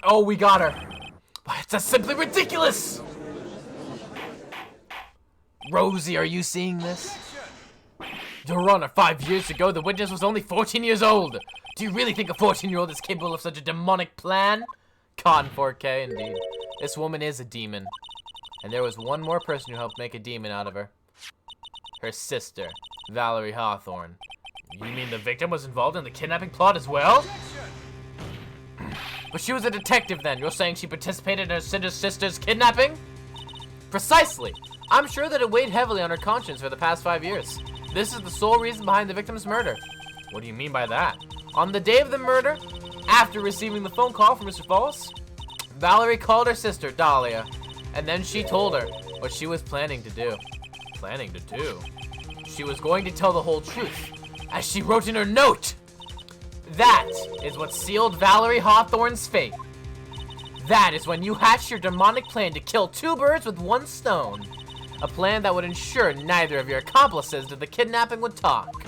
Oh, we got her. That's simply ridiculous. Rosie, are you seeing this? Your Honor, 5 years ago, the witness was only 14 years old. Do you really think a 14-year-old is capable of such a demonic plan? Caught in 4K, indeed. This woman is a demon. And there was one more person who helped make a demon out of her. Her sister, Valerie Hawthorne. You mean the victim was involved in the kidnapping plot as well? But she was a detective then. You're saying she participated in her sister's kidnapping? Precisely. I'm sure that it weighed heavily on her conscience for the past 5 years. This is the sole reason behind the victim's murder. What do you mean by that? On the day of the murder, after receiving the phone call from Mr. Falls, Valerie called her sister, Dahlia, and then she told her what she was planning to do. Planning to do? She was going to tell the whole truth, as she wrote in her note. That is what sealed Valerie Hawthorne's fate. That is when you hatched your demonic plan to kill 2 birds with 1 stone. A plan that would ensure neither of your accomplices to the kidnapping would talk.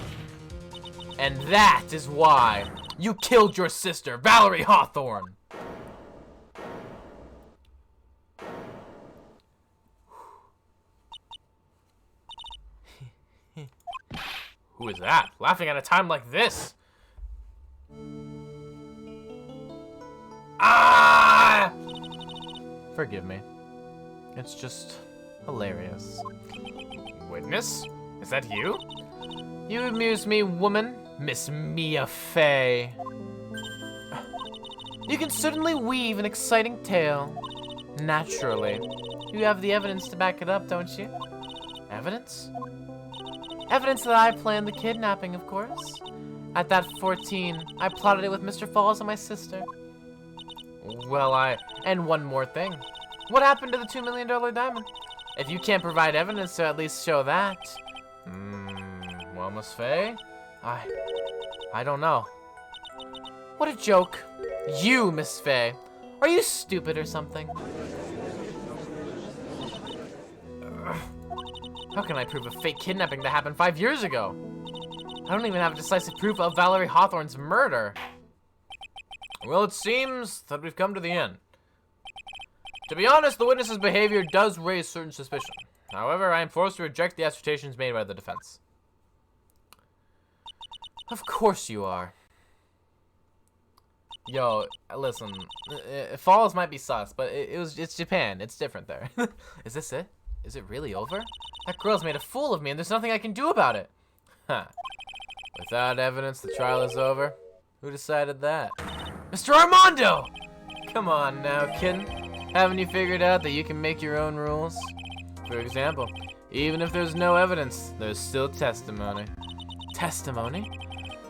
And that is why you killed your sister, Valerie Hawthorne. Who is that? Laughing at a time like this? Ah! Forgive me. It's just hilarious. Witness? Is that you? You amuse me, woman. Miss Mia Fey. You can certainly weave an exciting tale. Naturally. You have the evidence to back it up, don't you? Evidence? Evidence that I planned the kidnapping, of course. At that 14, I plotted it with Mr. Falls and my sister. Well, and one more thing. What happened to the $2 million diamond? If you can't provide evidence to at least show that... well, Miss Fey? I don't know. What a joke. You, Miss Fey. Are you stupid or something? How can I prove a fake kidnapping that happened 5 years ago? I don't even have decisive proof of Valerie Hawthorne's murder. Well, it seems that we've come to the end. To be honest, the witness's behavior does raise certain suspicion. However, I am forced to reject the assertions made by the defense. Of course you are. Yo, listen. Falls might be sus, but it's Japan. It's different there. Is this it? Is it really over? That girl's made a fool of me, and there's nothing I can do about it. Huh. Without evidence, the trial is over. Who decided that? Mr. Armando! Come on now, kid. Haven't you figured out that you can make your own rules? For example, even if there's no evidence, there's still testimony. Testimony?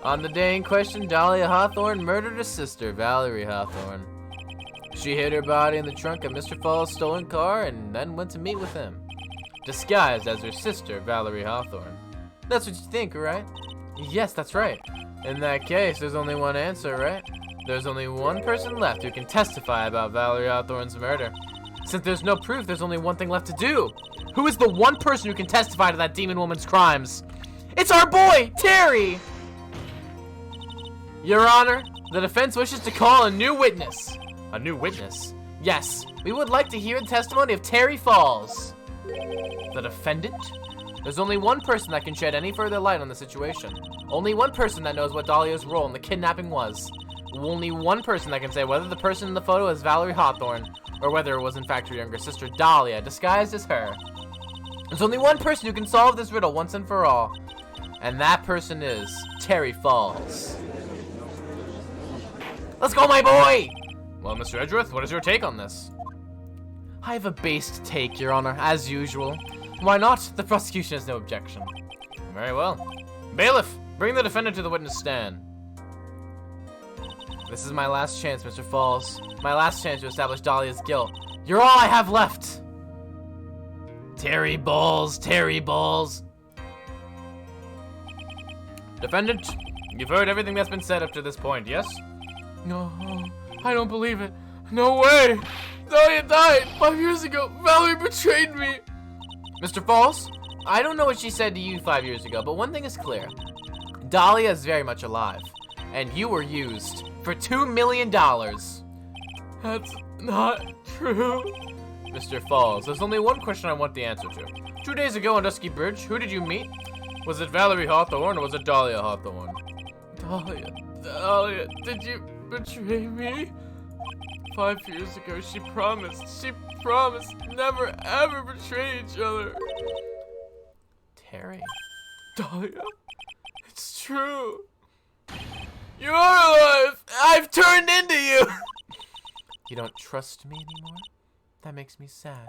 On the day in question, Dahlia Hawthorne murdered her sister, Valerie Hawthorne. She hid her body in the trunk of Mr. Falls' stolen car and then went to meet with him, disguised as her sister, Valerie Hawthorne. That's what you think, right? Yes, that's right. In that case, there's only one answer, right? There's only one person left who can testify about Valerie Hawthorne's murder. Since there's no proof, there's only one thing left to do. Who is the one person who can testify to that demon woman's crimes? It's our boy, Terry! Your Honor, the defense wishes to call a new witness. A new witness? Yes, we would like to hear the testimony of Terry Falls. The defendant? There's only one person that can shed any further light on the situation. Only one person that knows what Dahlia's role in the kidnapping was. Only one person that can say whether the person in the photo is Valerie Hawthorne, or whether it was in fact her younger sister Dahlia, disguised as her. There's only one person who can solve this riddle once and for all. And that person is Terry Falls. Let's go, my boy! Well, Mr. Edgeworth, what is your take on this? I have a based take, Your Honor, as usual. Why not? The prosecution has no objection. Very well. Bailiff, bring the defendant to the witness stand. This is my last chance, Mr. Falls. My last chance to establish Dahlia's guilt. You're all I have left! Terry Balls, Terry Balls. Defendant, you've heard everything that's been said up to this point, yes? No, I don't believe it. No way! Dahlia died 5 years ago. Valerie betrayed me. Mr. Falls, I don't know what she said to you 5 years ago, but one thing is clear. Dahlia is very much alive, and you were used for $2 million. That's not true. Mr. Falls, there's only one question I want the answer to. 2 days ago on Dusky Bridge, who did you meet? Was it Valerie Hawthorne or was it Dahlia Hawthorne? Dahlia, did you betray me? 5 years ago, she promised never ever betray each other. Terry. Dahlia, it's true. You're alive! I've turned into you! You don't trust me anymore? That makes me sad.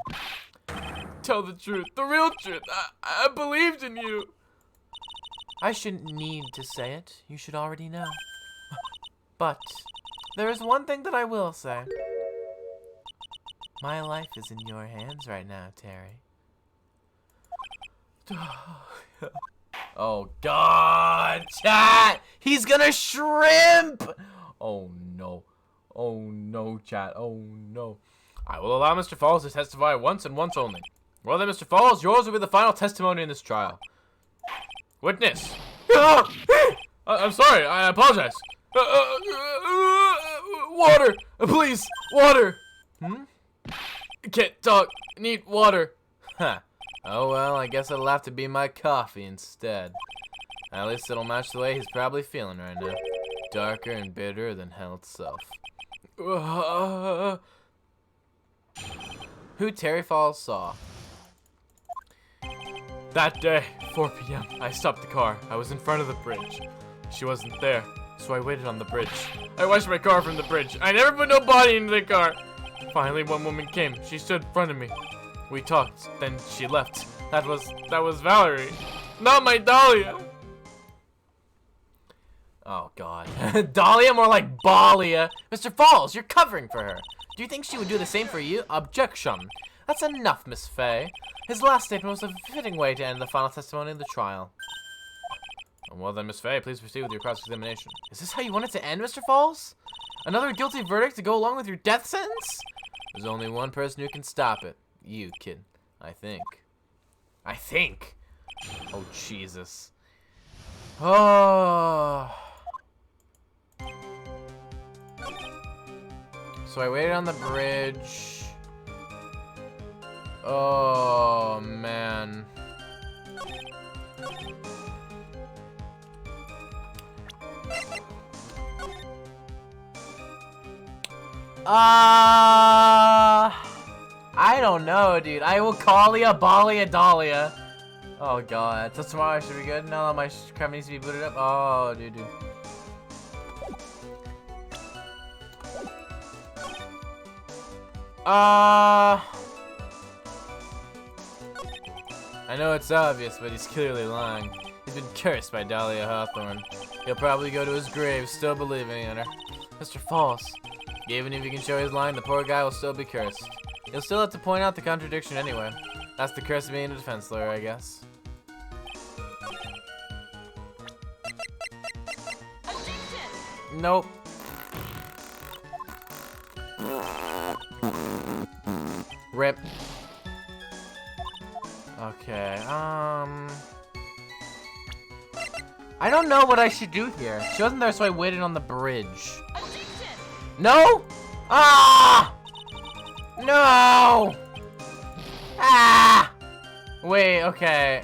Tell the truth, the real truth. I believed in you. I shouldn't need to say it. You should already know. But there is one thing that I will say. My life is in your hands right now, Terry. Oh, God, chat! He's gonna shrimp! Oh, no. Oh, no, chat. Oh, no. I will allow Mr. Falls to testify once and once only. Well then, Mr. Falls, yours will be the final testimony in this trial. Witness! I'm sorry, I apologize. Water! Please, water! Can't talk, need water. Huh. Oh well, I guess it'll have to be my coffee instead. At least it'll match the way he's probably feeling right now. Darker and bitterer than hell itself. Who Terry Falls saw. That day, 4 p.m., I stopped the car. I was in front of the bridge. She wasn't there, so I waited on the bridge. I watched my car from the bridge. I never put no body into the car. Finally, one woman came. She stood in front of me. We talked, then she left. That was Valerie. Not my Dahlia. Oh, God. Dahlia? More like Balia. Mr. Falls, you're covering for her. Do you think she would do the same for you? Objection. That's enough, Miss Fay. His last statement was a fitting way to end the final testimony of the trial. Well then, Miss Fay, please proceed with your cross-examination. Is this how you want it to end, Mr. Falls? Another guilty verdict to go along with your death sentence? There's only one person who can stop it. You, kid. I think. I think? Oh, Jesus. Oh. So I waited on the bridge. Oh, man. I don't know, dude. I will call ya, Balia, Dahlia. Oh, God. So tomorrow should be good? No, my crap needs to be booted up. Oh, dude. I know it's obvious, but he's clearly lying. He's been cursed by Dahlia Hawthorne. He'll probably go to his grave still believing in her. Mr. Falls, even if he can show he's lying, the poor guy will still be cursed. He'll still have to point out the contradiction anyway. That's the curse of being a defense lawyer, I guess. Objection! Nope. Rip. Okay, I don't know what I should do here. She wasn't there, so I waited on the bridge. Objection! No? Ah! No! Ah! Wait, okay.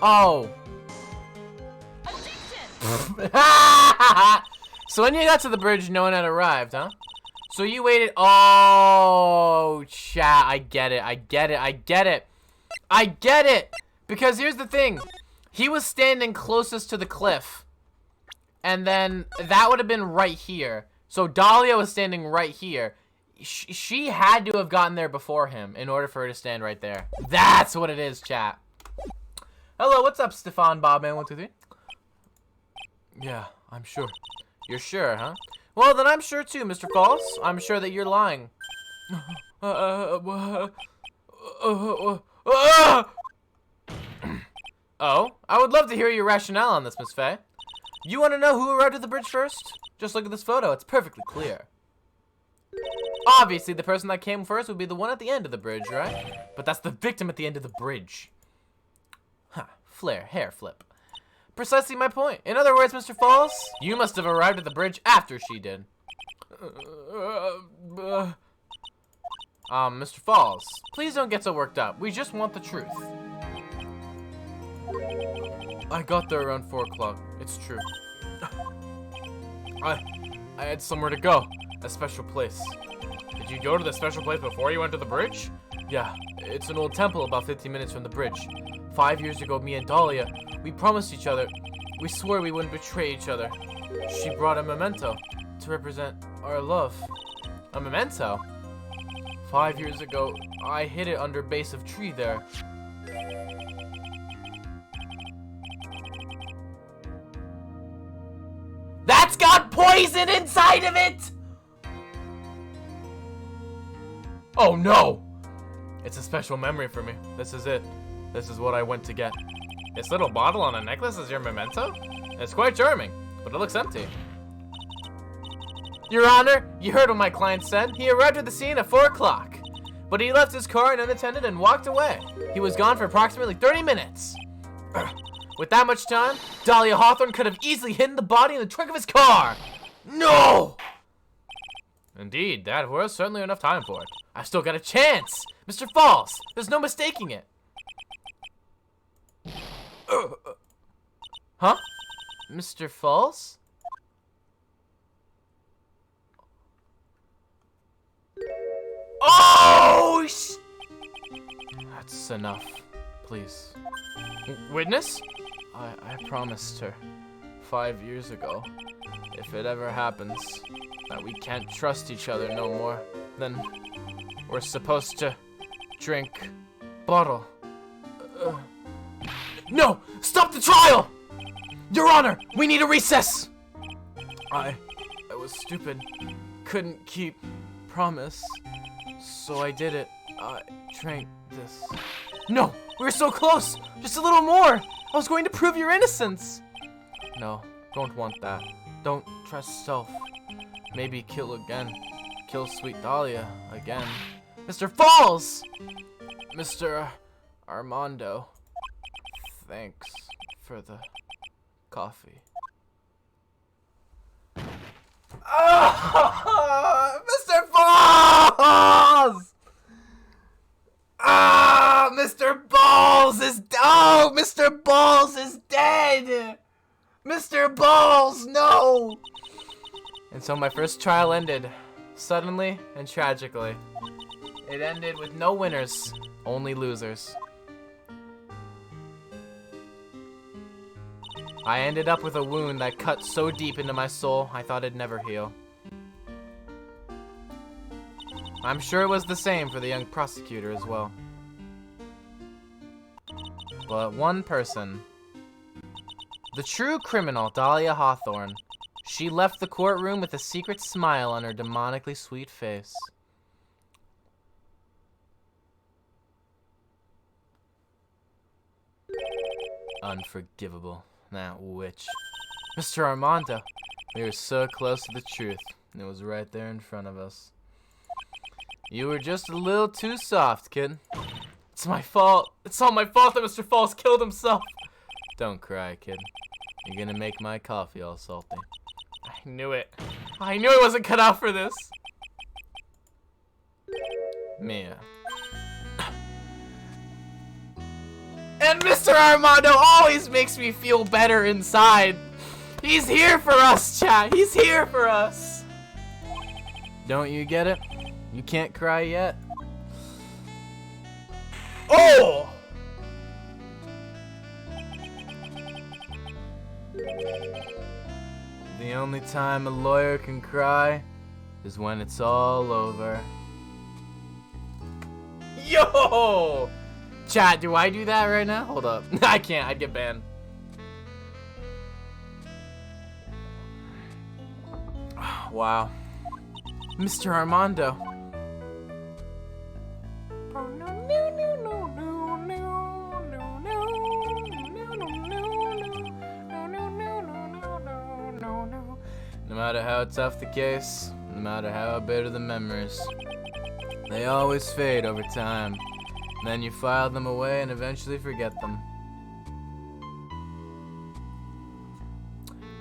Oh. Objection! So when you got to the bridge, no one had arrived, huh? So you waited. Oh, chat. I get it. I get it. I get it. I get it. Because here's the thing. He was standing closest to the cliff. And then that would have been right here. So Dahlia was standing right here. She had to have gotten there before him in order for her to stand right there. That's what it is, chat. Hello, what's up, Stefan Bobman123? Yeah, I'm sure. You're sure, huh? Well, then I'm sure too, Mr. Falls. I'm sure that you're lying. Oh, I would love to hear your rationale on this, Miss Fay. You want to know who arrived at the bridge first? Just look at this photo. It's perfectly clear. Obviously, the person that came first would be the one at the end of the bridge, right? But that's the victim at the end of the bridge. Huh, hair flip. precisely my point. In other words, Mr. Falls, you must have arrived at the bridge after she did. Mr. Falls, please don't get so worked up. We just want the truth. I got there around 4 o'clock. It's true. I had somewhere to go. A special place. Did you go to the special place before you went to the bridge? Yeah, it's an old temple about 15 minutes from the bridge. 5 years ago, me and Dahlia, we promised each other. We swore we wouldn't betray each other. She brought a memento to represent our love. A memento? 5 years ago, I hid it under base of tree there. That's got poison inside of it! Oh no! It's a special memory for me. This is it. This is what I went to get. This little bottle on a necklace is your memento? It's quite charming, but it looks empty. Your Honor, you heard what my client said. He arrived at the scene at 4 o'clock, but he left his car unattended and walked away. He was gone for approximately 30 minutes. With that much time, Dahlia Hawthorne could have easily hidden the body in the trunk of his car. No! Indeed, that was certainly enough time for it. I've still got a chance! Mr. Falls, there's no mistaking it. Huh? Mr. Falls? Oh! That's enough. Please. Witness? I promised her 5 years ago, if it ever happens that we can't trust each other no more, then we're supposed to drink bottle. No! Stop the trial! Your Honor, we need a recess! I was stupid. Couldn't keep promise. So I did it. I drank this. No! We were so close! Just a little more! I was going to prove your innocence! No, don't want that. Don't trust self. Maybe kill again. Kill sweet Dahlia again. Mr. Falls! Mr. Armando. Thanks for the coffee. Oh, Mr. Falls! Ah, Mr. Balls is Mr. Balls is dead. Mr. Balls, no. And so my first trial ended suddenly and tragically. It ended with no winners, only losers. I ended up with a wound that cut so deep into my soul, I thought it'd never heal. I'm sure it was the same for the young prosecutor as well. But one person, the true criminal, Dahlia Hawthorne, she left the courtroom with a secret smile on her demonically sweet face. Unforgivable. That witch. Mr. Armando, we were so close to the truth. It was right there in front of us. You were just a little too soft, kid. It's my fault. It's all my fault that Mr. Falls killed himself. Don't cry, kid. You're gonna make my coffee all salty. I knew it. I knew I wasn't cut out for this. Mia. And Mr. Armando always makes me feel better inside. He's here for us, chat. He's here for us. Don't you get it? You can't cry yet? Oh! The only time a lawyer can cry is when it's all over. Yo! Chat, do I do that right now? Hold up. I can't. I'd get banned. Wow. Mr. Armando. No matter how tough the case, no matter how bitter the memories, they always fade over time. Then you file them away and eventually forget them.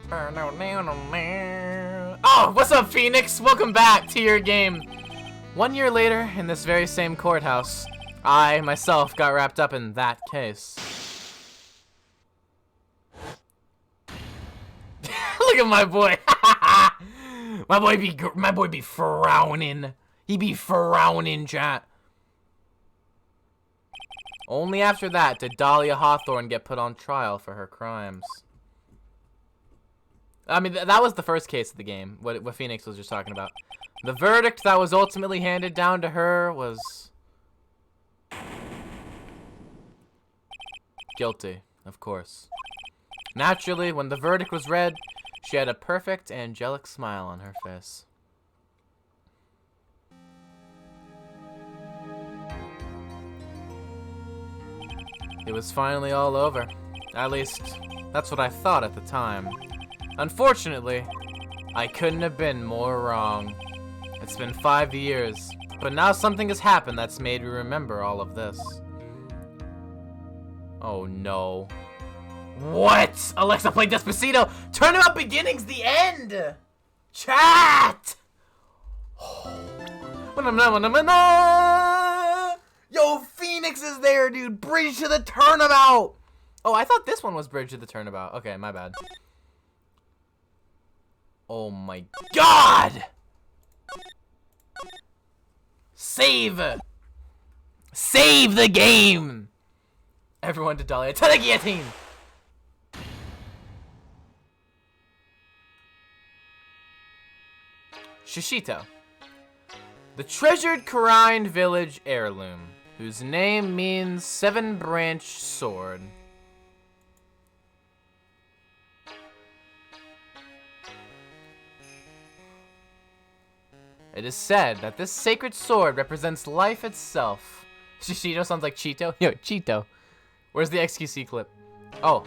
Oh, what's up, Phoenix? Welcome back to your game. 1 year later, in this very same courthouse, I, myself, got wrapped up in that case. Look at my boy. my boy be frowning. He be frowning, chat. Only after that did Dahlia Hawthorne get put on trial for her crimes. I mean, that was the first case of the game, what Phoenix was just talking about. The verdict that was ultimately handed down to her was... guilty, of course. Naturally, when the verdict was read, she had a perfect angelic smile on her face. It was finally all over. At least, that's what I thought at the time. Unfortunately, I couldn't have been more wrong. It's been 5 years, but now something has happened that's made me remember all of this. Oh no. What? Alexa played Despacito! Tournament Beginnings, the end! Chat! Yo, Phoenix is there, dude! Bridge to the Turnabout! Oh, I thought this one was Bridge to the Turnabout. Okay, my bad. Oh my god! Save! Save the game! Everyone to Dahlia. To the guillotine! Shishito. The treasured Karine village heirloom, whose name means seven-branch sword. It is said that this sacred sword represents life itself. Shishito sounds like Cheeto. Yo, Cheeto. Where's the XQC clip? Oh.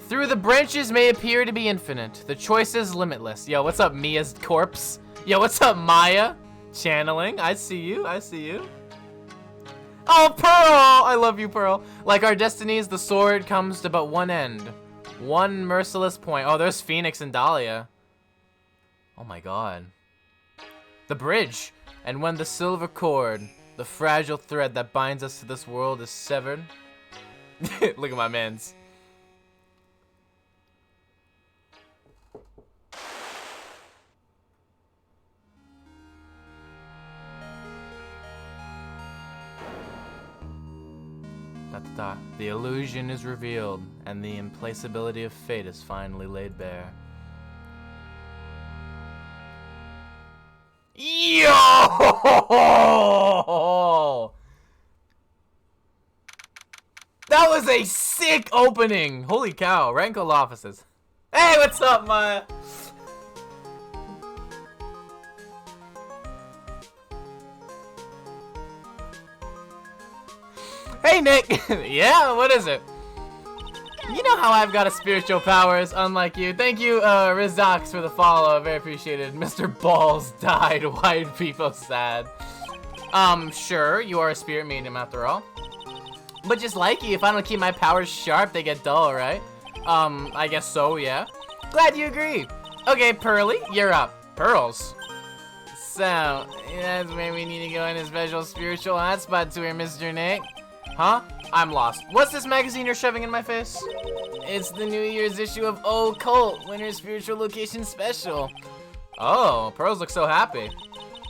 Through the branches may appear to be infinite. The choice is limitless. Yo, what's up, Mia's corpse? Yo, what's up, Maya? Channeling. I see you. I see you. Oh, Pearl! I love you, Pearl. Like our destinies, the sword comes to but one end. One merciless point. Oh, there's Phoenix and Dahlia. Oh my god. The bridge. And when the silver cord, the fragile thread that binds us to this world, is severed. Look at my mans. The illusion is revealed, and the implacability of fate is finally laid bare. Yo! That was a sick opening! Holy cow, Rankle offices. Hey, what's up, Maya? Hey, Nick! Yeah, what is it? You know how I've got a spiritual powers, unlike you. Thank you, Rizox, for the follow. Very appreciated. Mr. Balls died. White people sad. Sure, you are a spirit medium after all. But just like you, if I don't keep my powers sharp, they get dull, right? I guess so, yeah. Glad you agree. Okay, Pearly, you're up. Pearls. So, that's where we need to go in a special spiritual hotspot to here, Mr. Nick. Huh? I'm lost. What's this magazine you're shoving in my face? It's the New Year's issue of Occult, Winter Spiritual Location Special. Oh, Pearls look so happy.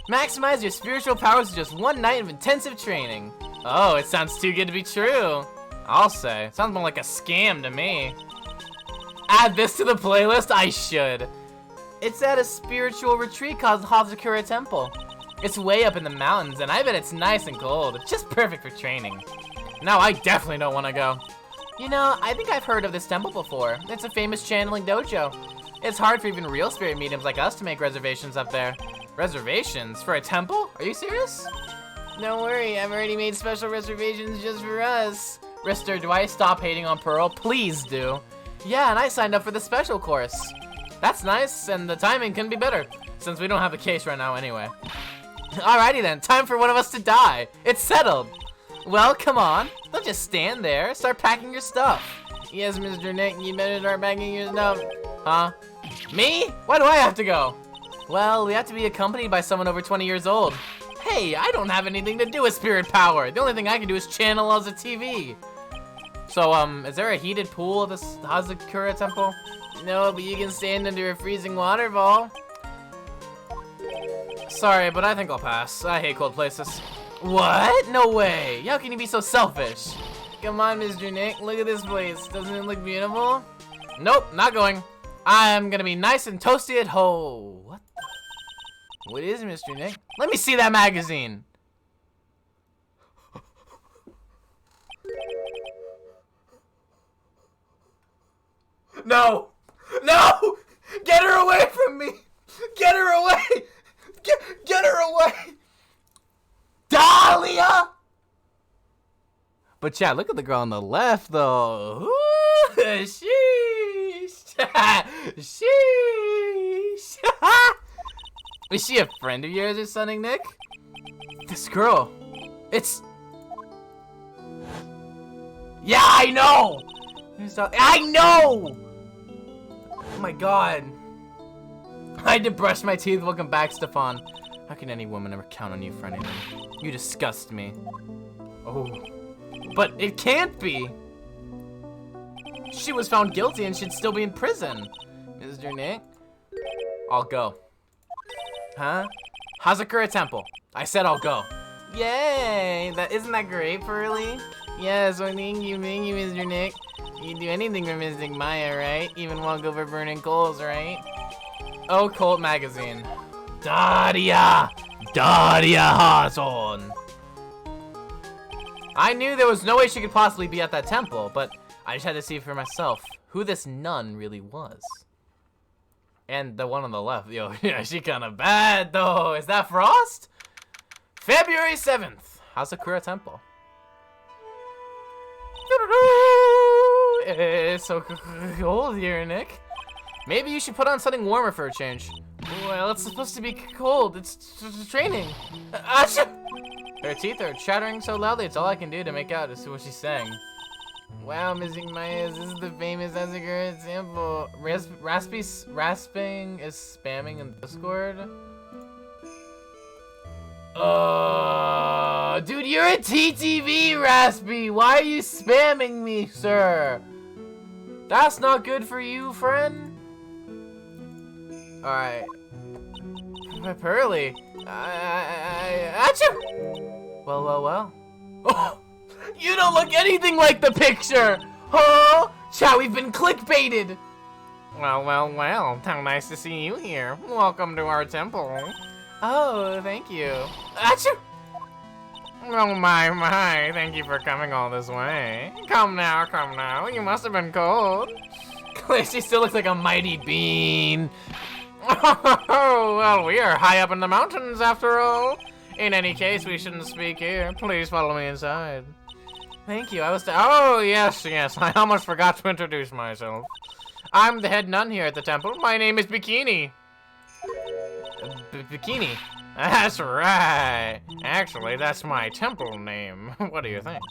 Maximize your spiritual powers with just one night of intensive training. Oh, it sounds too good to be true. I'll say. It sounds more like a scam to me. Add this to the playlist? I should. It's at a spiritual retreat called Hazakura Temple. It's way up in the mountains, and I bet it's nice and cold. Just perfect for training. Now I definitely don't want to go. You know, I think I've heard of this temple before. It's a famous channeling dojo. It's hard for even real spirit mediums like us to make reservations up there. Reservations? For a temple? Are you serious? Don't worry, I've already made special reservations just for us. Rister, do I stop hating on Pearl? Please do. Yeah, and I signed up for the special course. That's nice, and the timing couldn't be better, since we don't have a case right now anyway. Alrighty then, time for one of us to die. It's settled. Well, come on. Don't just stand there. Start packing your stuff. Yes, Mr. Nick, you better start packing your stuff. Huh? Me? Why do I have to go? Well, we have to be accompanied by someone over 20 years old. Hey, I don't have anything to do with spirit power. The only thing I can do is channel as a TV. So, is there a heated pool at this Hazakura temple? No, but you can stand under a freezing waterfall. Sorry, but I think I'll pass. I hate cold places. What? No way. How can you be so selfish? Come on, Mr. Nick. Look at this place. Doesn't it look beautiful? Nope, not going. I'm gonna be nice and toasty at home. What the? What is Mr. Nick? Let me see that magazine. No! No! Get her away from me! Get her away! Get her away! Dahlia! But yeah, look at the girl on the left though. Ooh, sheesh! Sheesh! Is she a friend of yours or something, Nick? This girl. It's... Yeah, I know! I know! Oh my god. I had to brush my teeth. Welcome back, Stefan. How can any woman ever count on you for anything? You disgust me. Oh. But it can't be. She was found guilty and should still be in prison. Mr. Nick? I'll go. Huh? Hazakura Temple. I said I'll go. Yay! Isn't that great, Pearly? Yes, thank you, Mr. Nick. You'd do anything for Mystic Maya, right? Even walk over burning coals, right? Oh, Colt Magazine. Daria! Daria Hazon! I knew there was no way she could possibly be at that temple, but I just had to see for myself who this nun really was. And the one on the left, yo, yeah, she kinda bad though. Is that Frost? February 7th, Hazakura Temple. It's so cold here, Nick. Maybe you should put on something warmer for a change. Well, it's supposed to be cold. It's training. Achoo! Her teeth are chattering so loudly, it's all I can do to make out as to what she's saying. Wow, Missing Maya, this is the famous Hazakura example. Rasping is spamming in Discord. Dude, you're a TTV, Raspy. Why are you spamming me, sir? That's not good for you, friend. Alright. Pearly. Achoo! Well. Oh, you don't look anything like the picture! Huh? Chat, we've been clickbaited! Well. How nice to see you here. Welcome to our temple. Oh, thank you. Achoo! Oh my, thank you for coming all this way. Come now, you must have been cold. She still looks like a mighty bean. Oh, well, we are high up in the mountains after all. In any case, we shouldn't speak here. Please follow me inside. Thank you, oh, yes, I almost forgot to introduce myself. I'm the head nun here at the temple. My name is Bikini. Bikini? That's right. Actually, that's my temple name. What do you think?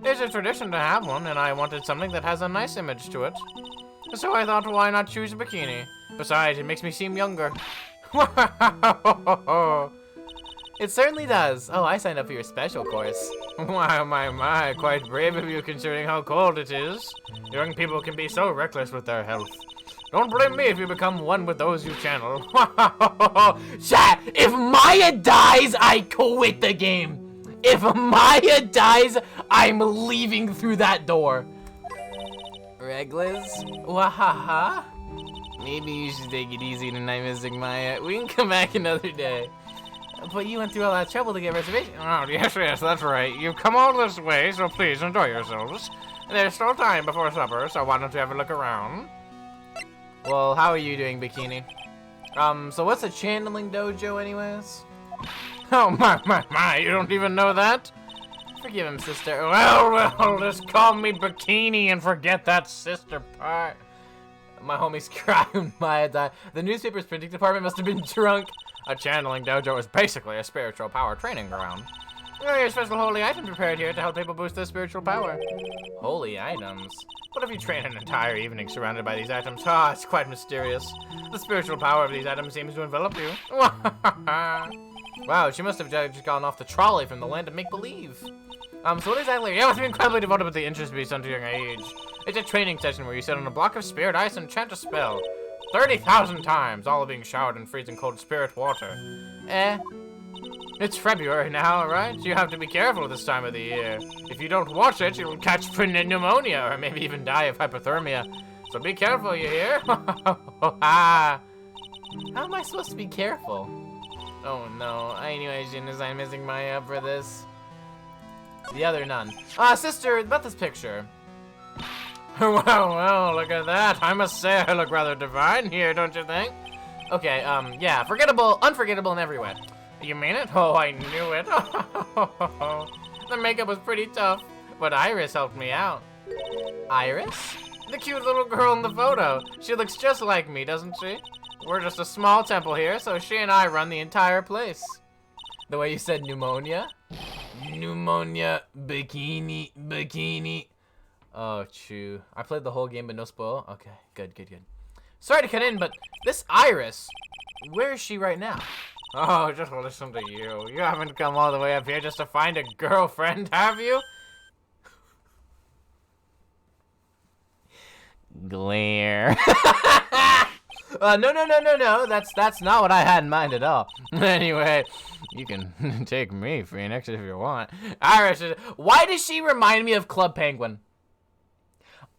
It's a tradition to have one, and I wanted something that has a nice image to it. So I thought, why not choose a bikini? Besides, it makes me seem younger. It certainly does. Oh, I signed up for your special course. Why, my, quite brave of you considering how cold it is. Young people can be so reckless with their health. Don't blame me if you become one with those you channel. Chat, if Maya dies, I quit the game. If Maya dies, I'm leaving through that door. Reglas? Wahaha? Maybe you should take it easy tonight, Mystic Maya. We can come back another day. But you went through all that trouble to get a reservation. Oh, yes, that's right. You've come all this way, so please enjoy yourselves. There's still time before supper, so why don't you have a look around? Well, how are you doing, Bikini? So what's a channeling dojo anyways? Oh, my, you don't even know that? Forgive him, sister. Well, just call me Bikini and forget that sister part. My homie's crying, Maya died. The newspaper's printing department must have been drunk. A channeling dojo is basically a spiritual power training ground. There are special holy items prepared here to help people boost their spiritual power. Holy items? What if you train an entire evening surrounded by these items? Ah, it's quite mysterious. The spiritual power of these items seems to envelop you. Wow, she must have just gone off the trolley from the land of make-believe. So what exactly? Yeah, must be incredibly devoted with the interest beast under young age. It's a training session where you sit on a block of spirit ice and chant a spell. 30,000 times, all being showered in freezing cold spirit water. It's February now, right? You have to be careful this time of the year. If you don't watch it, you'll catch pneumonia or maybe even die of hypothermia. So be careful, you hear? How am I supposed to be careful? Oh no, I knew I'm missing Maya for this. The other nun. Sister, about this picture. Well, look at that. I must say I look rather divine here, don't you think? Okay, yeah, unforgettable in every way. You mean it? Oh, I knew it. The makeup was pretty tough, but Iris helped me out. Iris? The cute little girl in the photo. She looks just like me, doesn't she? We're just a small temple here, so she and I run the entire place. The way you said pneumonia? Pneumonia, bikini. Oh, true. I played the whole game, but no spoil? Okay, good. Sorry to cut in, but this Iris, where is she right now? Oh, just listen to you. You haven't come all the way up here just to find a girlfriend, have you? Glare. No. That's not what I had in mind at all. Anyway, you can take me, Phoenix, if you want. Iris, why does she remind me of Club Penguin?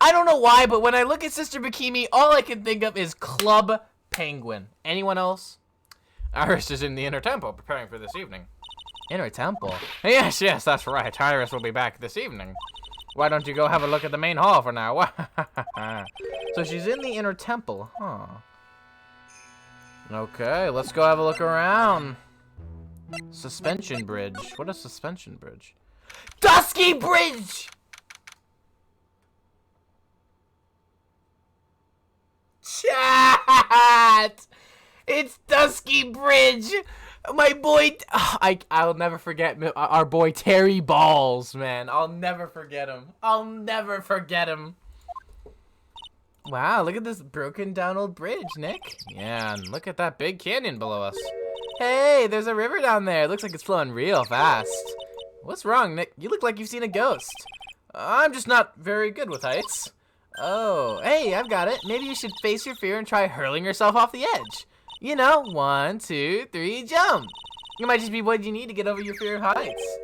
I don't know why, but when I look at Sister Bikini, all I can think of is Club Penguin. Anyone else? Iris is in the Inner Temple, preparing for this evening. Inner Temple? Yes, that's right. Iris will be back this evening. Why don't you go have a look at the main hall for now? So she's in the Inner Temple, huh? Okay, let's go have a look around. Suspension Bridge. What is Suspension Bridge? Dusky Bridge! Chat! It's Dusky Bridge! My boy, I'll never forget our boy Terry Balls, man. I'll never forget him. Wow, look at this broken down old bridge, Nick. Yeah, and look at that big canyon below us. Hey, there's a river down there. It looks like it's flowing real fast. What's wrong, Nick? You look like you've seen a ghost. I'm just not very good with heights. Oh, hey, I've got it. Maybe you should face your fear and try hurling yourself off the edge. You know, 1, 2, 3, jump. It might just be what you need to get over your fear of heights.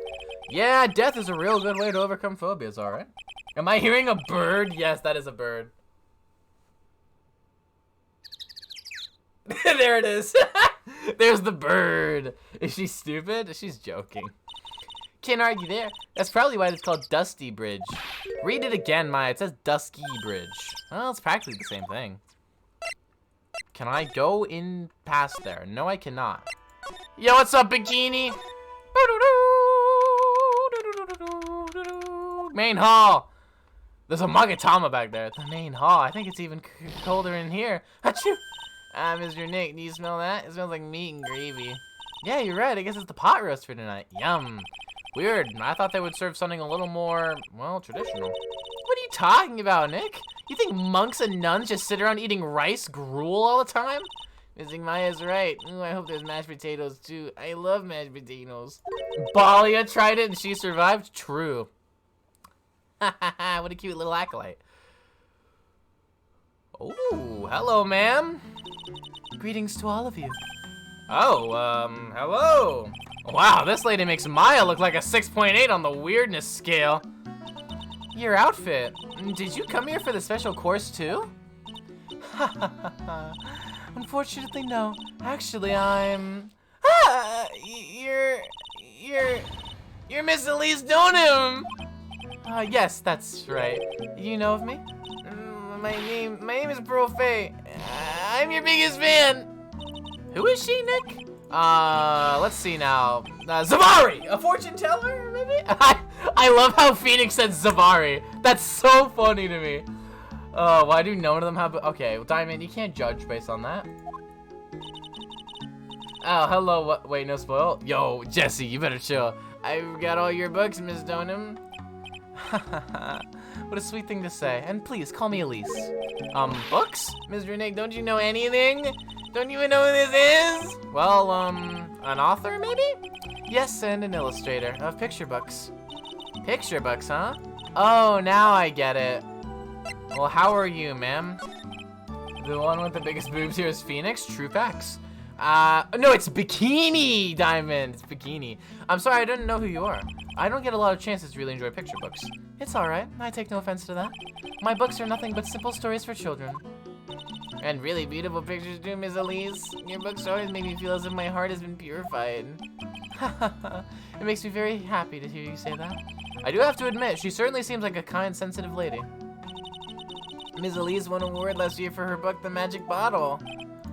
Yeah, death is a real good way to overcome phobias, alright? Am I hearing a bird? Yes, that is a bird. There it is. There's the bird. Is she stupid? She's joking. Can't argue there. That's probably why it's called Dusty Bridge. Read it again, Maya. It says Dusky Bridge. Well, it's practically the same thing. Can I go in past there? No, I cannot. Yo, what's up, Bikini? Main hall. There's a Magatama back there at the main hall. I think it's even colder in here. Achoo! Mr. Nick, do you smell that? It smells like meat and gravy. Yeah, you're right. I guess it's the pot roast for tonight. Yum. Weird. I thought they would serve something a little more, well, traditional. What are you talking about, Nick? You think monks and nuns just sit around eating rice gruel all the time? Missing Maya's right. Ooh, I hope there's mashed potatoes, too. I love mashed potatoes. Balia tried it and she survived? True. What a cute little acolyte. Oh, hello, ma'am. Greetings to all of you. Oh, hello. Wow, this lady makes Maya look like a 6.8 on the weirdness scale. Your outfit. Did you come here for the special course too? Unfortunately, no. Actually, I'm... You're Miss Elise Donham! Yes, that's right. You know of me? My name is Brofay. I'm your biggest fan. Who is she, Nick? Let's see now. Zavari! A fortune teller, maybe? I love how Phoenix said Zavari. That's so funny to me. Why do none of them have... Okay, well, Diamond, you can't judge based on that. Oh, hello. Wait, no spoil? Yo, Jesse, you better chill. I've got all your books, Miss Donum. What a sweet thing to say. And please, call me Elise. Books? Mr. Nick, don't you know anything? Don't you even know who this is? Well, an author, maybe? Yes, and an illustrator of picture books. Picture books, huh? Oh, now I get it. Well, how are you, ma'am? The one with the biggest boobs here is Phoenix? True facts. No, it's Bikini Diamond. It's Bikini. I'm sorry, I didn't know who you are. I don't get a lot of chances to really enjoy picture books. It's alright, I take no offense to that. My books are nothing but simple stories for children. And really beautiful pictures too, Miss Elise. Your books always make me feel as if my heart has been purified. It makes me very happy to hear you say that. I do have to admit, she certainly seems like a kind, sensitive lady. Ms. Elise won an award last year for her book, The Magic Bottle.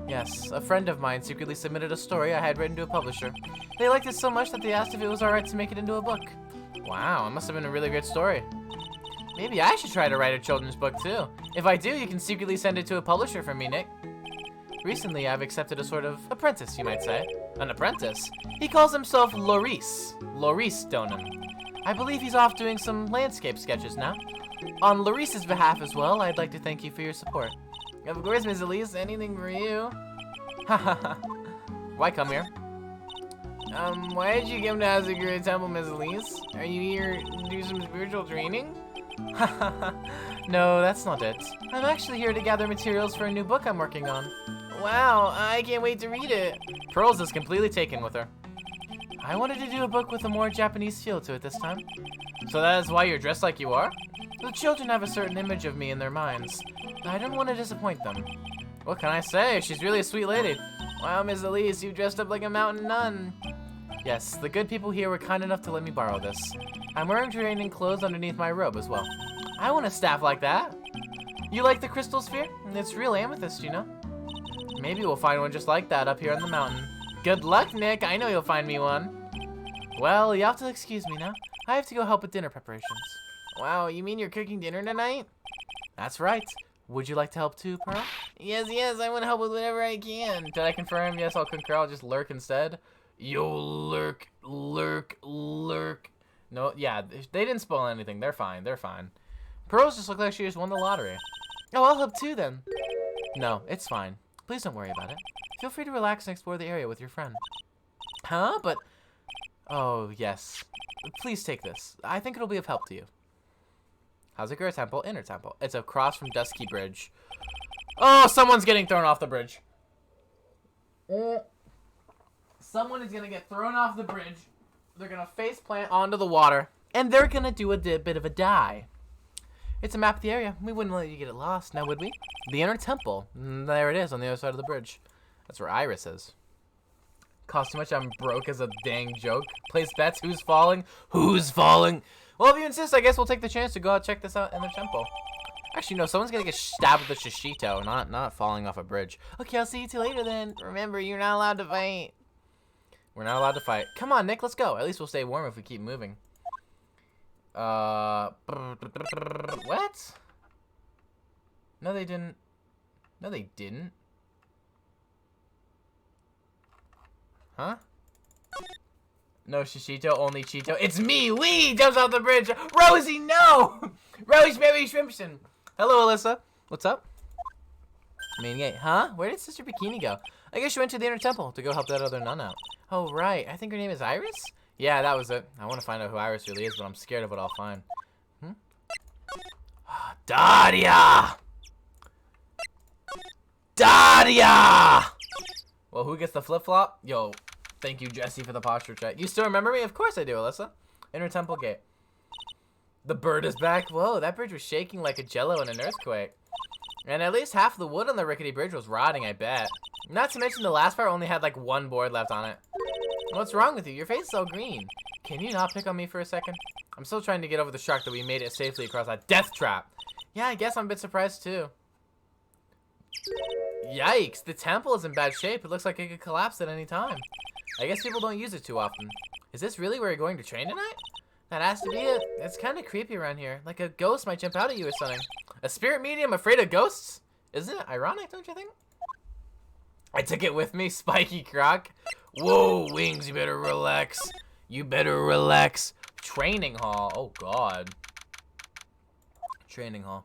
Yes, a friend of mine secretly submitted a story I had written to a publisher. They liked it so much that they asked if it was alright to make it into a book. Wow, it must have been a really great story. Maybe I should try to write a children's book too. If I do, you can secretly send it to a publisher for me, Nick. Recently, I've accepted a sort of apprentice, you might say. An apprentice? He calls himself Laurice. Laurice Donum. I believe he's off doing some landscape sketches now. On Laurice's behalf as well, I'd like to thank you for your support. Of course, Miss Elise, anything for you. Hahaha. Why come here? Why did you come to Asagura Temple, Miss Elise? Are you here to do some spiritual training? No, that's not it. I'm actually here to gather materials for a new book I'm working on. Wow, I can't wait to read it. Pearls is completely taken with her. I wanted to do a book with a more Japanese feel to it this time. So that is why you're dressed like you are? The children have a certain image of me in their minds. I don't want to disappoint them. What can I say? She's really a sweet lady. Wow, Miss Elise, you dressed up like a mountain nun. Yes, the good people here were kind enough to let me borrow this. I'm wearing training clothes underneath my robe as well. I want a staff like that. You like the crystal sphere? It's real amethyst, you know. Maybe we'll find one just like that up here on the mountain. Good luck, Nick. I know you'll find me one. Well, you have to excuse me now. I have to go help with dinner preparations. Wow, you mean you're cooking dinner tonight? That's right. Would you like to help too, Pearl? Yes, I want to help with whatever I can. Did I confirm? Yes, I'll concur. I'll just lurk instead. You'll lurk. No, yeah, they didn't spoil anything. They're fine. Pearls just look like she just won the lottery. Oh, I'll help too then. No, it's fine. Please don't worry about it. Feel free to relax and explore the area with your friend. Huh? But... Oh, yes. Please take this. I think it'll be of help to you. Hazakura Temple, Inner Temple. It's across from Dusky Bridge. Oh, someone's getting thrown off the bridge. Someone is going to get thrown off the bridge. They're going to face plant onto the water. And they're going to do a bit of a die. It's a map of the area. We wouldn't let you get it lost, now would we? The Inner Temple. There it is on the other side of the bridge. That's where Iris is. Cost too much, I'm broke as a dang joke. Place bets, who's falling? Who's falling? Well, if you insist, I guess we'll take the chance to go out check this out in the temple. Actually, no, someone's gonna get stabbed with a shishito, not falling off a bridge. Okay, I'll see you two later then. Remember, you're not allowed to fight. We're not allowed to fight. Come on, Nick, let's go. At least we'll stay warm if we keep moving. What? No, they didn't. No, they didn't. Huh? No Shishito, only Cheeto. It's me! Lee jumps off the bridge! Rosie, no! Rosemary Shrimpson. Hello, Alyssa. What's up? Main gate. Huh? Where did Sister Bikini go? I guess she went to the Inner Temple to go help that other nun out. Oh, right. I think her name is Iris? Yeah, that was it. I want to find out who Iris really is, but I'm scared of what I'll find. Daria! Daria! Well, who gets the flip-flop? Yo, thank you, Jesse, for the posture check. You still remember me? Of course I do, Alyssa. Inner Temple Gate. The bird is back. Whoa, that bridge was shaking like a jello in an earthquake. And at least half the wood on the rickety bridge was rotting, I bet. Not to mention the last part only had like one board left on it. What's wrong with you? Your face is all green. Can you not pick on me for a second? I'm still trying to get over the shock that we made it safely across that death trap. Yeah, I guess I'm a bit surprised too. Yikes, the temple is in bad shape. It looks like it could collapse at any time. I guess people don't use it too often. Is this really where you're going to train tonight? That has to be it. It's kind of creepy around here. Like a ghost might jump out at you or something. A spirit medium afraid of ghosts? Isn't it ironic, don't you think? I took it with me, Spiky Croc. Whoa, Wings, you better relax. You better relax. Training hall. Oh, God. Training hall.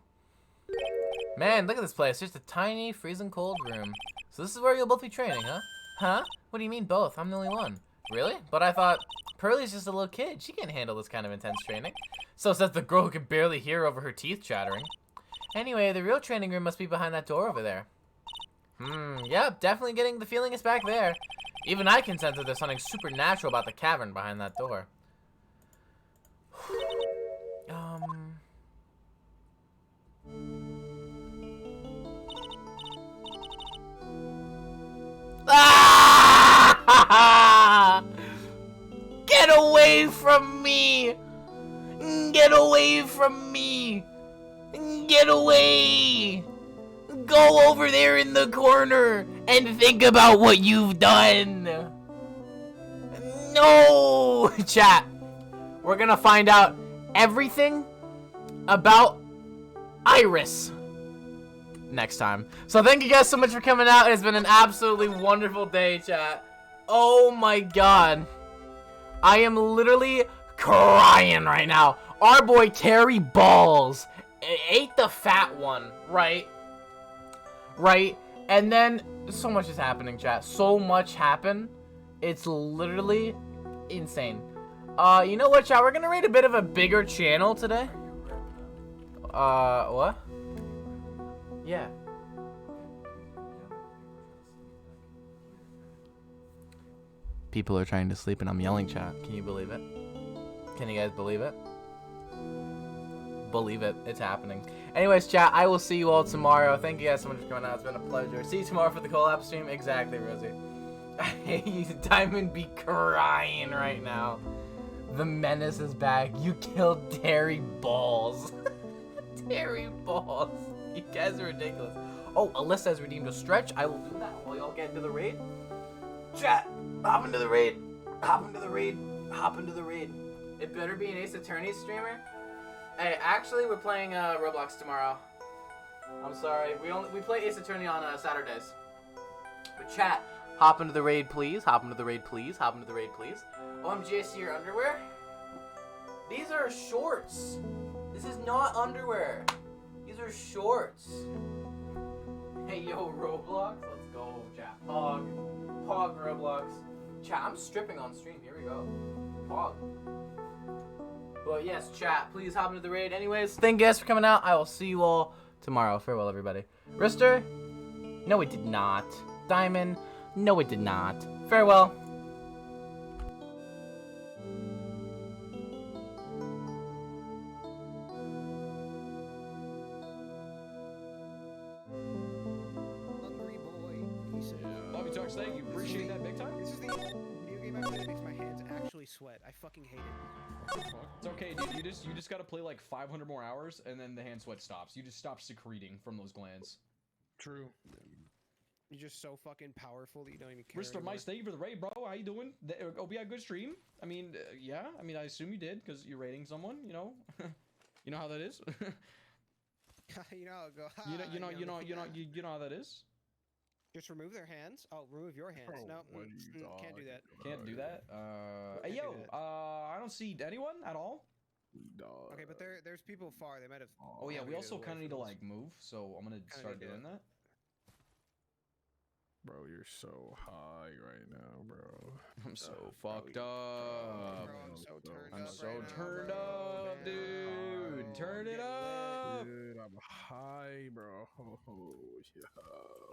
Man, look at this place. Just a tiny, freezing cold room. So this is where you'll both be training, huh? Huh? What do you mean both? I'm the only one. Really? But I thought Pearlie's just a little kid. She can't handle this kind of intense training. So says the girl who can barely hear over her teeth chattering. Anyway, the real training room must be behind that door over there. Yep, definitely getting the feeling it's back there. Even I can sense that there's something supernatural about the cavern behind that door. Ah! Get away from me! Get away from me! Get away! Go over there in the corner and think about what you've done. No! Chat, we're gonna find out everything about Iris next time. So thank you guys so much for coming out. It's been an absolutely wonderful day, chat. Oh my god. I am literally crying right now. Our boy Terry Balls ate the fat one, right? Right? And then so much is happening, chat. So much happened. It's literally insane. You know what, chat? We're gonna raid a bit of a bigger channel today. What? Yeah. People are trying to sleep and I'm yelling, chat. Can you believe it? Can you guys believe it? Believe it. It's happening. Anyways, chat, I will see you all tomorrow. Thank you guys so much for coming out. It's been a pleasure. See you tomorrow for the collab stream. Exactly, Rosie. Diamond be crying right now. The menace is back. You killed Terry Balls. Terry Balls. You guys are ridiculous. Oh, Alyssa has redeemed a stretch. I will do that while y'all get into the raid. Chat, hop into the raid. Hop into the raid. Hop into the raid. It better be an Ace Attorney streamer. Hey, actually, we're playing Roblox tomorrow. I'm sorry. We play Ace Attorney on Saturdays. But chat, hop into the raid, please. Hop into the raid, please. Hop into the raid, please. OMG, I see your underwear. These are shorts. This is not underwear. These are shorts. Hey, yo, Roblox. Let's go, chat. Pog. Pog, Roblox. Chat, I'm stripping on stream. Here we go. Pog. But yes, chat, please hop into the raid. Anyways, thank you guys for coming out. I will see you all tomorrow. Farewell, everybody. Rister? No, it did not. Diamond? No, it did not. Farewell. Hungry boy. He said, Bobby Talks, thank you. Appreciate that big time. This is the video game actually that makes my hands actually sweat. I fucking hate it. It's okay, dude. You just gotta play like 500 more hours, and then the hand sweat stops. You just stop secreting from those glands. True. You're just so fucking powerful that you don't even care. Mr. Mice, thank you for the raid, bro. How you doing? Hope you had a good stream. I mean, yeah. I mean, I assume you did, because you're rating someone, you know? You know how that is? You know, go. You know how that is? Just remove their hands. Oh, remove your hands. Bro, No, what are you can't do that. Can't do that? Hey, Can't yo, do that. I don't see anyone at all. Dog. Okay, but there's people far. They might have. Oh, yeah, we navigated also away kind of need to, from us. like, move, so I'm gonna start need to do doing that. Bro, you're so high right now, bro. I'm so fucked up. Bro, I'm so turned I'm up. so right now, turned bro. up, Man, dude. bro, Turn it get up. Dude, I'm high, bro. Oh, yeah.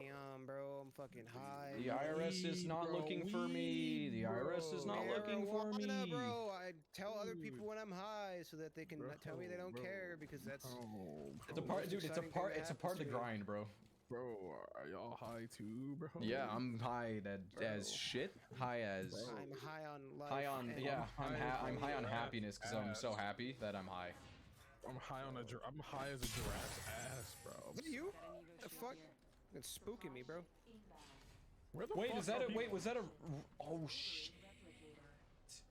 Damn, bro, I'm fucking high. The IRS is not bro, looking for me. The IRS is not looking for me. Bro, I tell other Dude. people when I'm high so that they can tell me they don't Bro, care because that's Oh, It's a bro. part, dude. It's a exciting thing part. that It's a part of the happens to me. grind, bro. Bro, are y'all high too, bro? Yeah, I'm high as Bro. shit. High as Bro. I'm high on life. high on and- yeah. I'm high on Giraffe happiness because I'm so ass. happy that I'm high. I'm high on I'm high as a giraffe's ass, bro. Is that you? The fuck? It's spooking me, bro. Where the Wait, fuck is that are a wait? people? Was that a? Oh shit!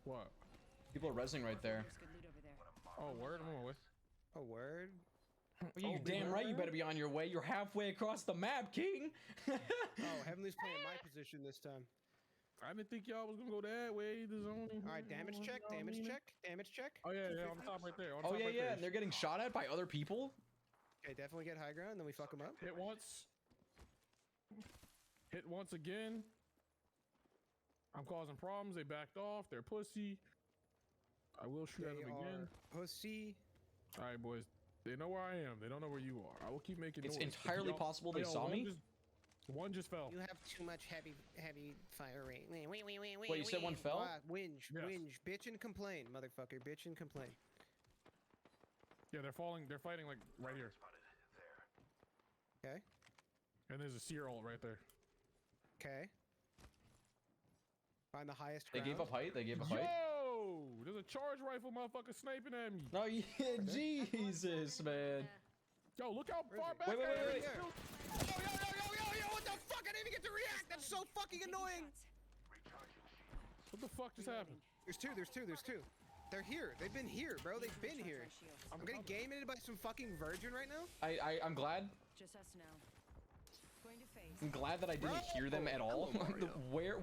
What? People are rezzing right there. Oh, word, I'm on my way. A word? Well, you big damn right. You man. better be on your way. You're halfway across the map, King. Oh, Heavenly's playing my position this time. I didn't think y'all was gonna go that way. The zone. All right, damage check, damage check, damage check. Oh yeah, on top right there. On Oh top yeah, right yeah, there. and they're getting shot at by other people. Okay, definitely get high ground, then we fuck them up. Hit once. Hit once again. I'm causing problems. They backed off. They're pussy. I will shoot at They them again. are pussy. All right, boys. They know where I am. They don't know where you are. I will keep making It's noise. entirely Y'all- possible they yo, saw me. One just fell. You have too much heavy fire rate. Wait, Wait, you said one fell? Whinge, Yes. whinge, bitch and complain, motherfucker, bitch and complain. Yeah, they're falling. They're fighting like right here. Okay, And there's a seer ult right there. okay. Find the highest They ground. gave up height. They gave up height. Yo! There's a charge rifle motherfucker sniping at me. No, yeah, Jesus, man. Yo, look how Where far is back he? Wait, I wait, am. wait, It's wait. still- Yo, what the fuck? I didn't even get to react. That's so fucking annoying. What the fuck just happened? There's two. They're here. They've been here, bro. They've been here. I'm getting game-ended by some fucking virgin right now. I'm glad. Just us now. Going to face. I'm glad that I didn't hear them at all. Where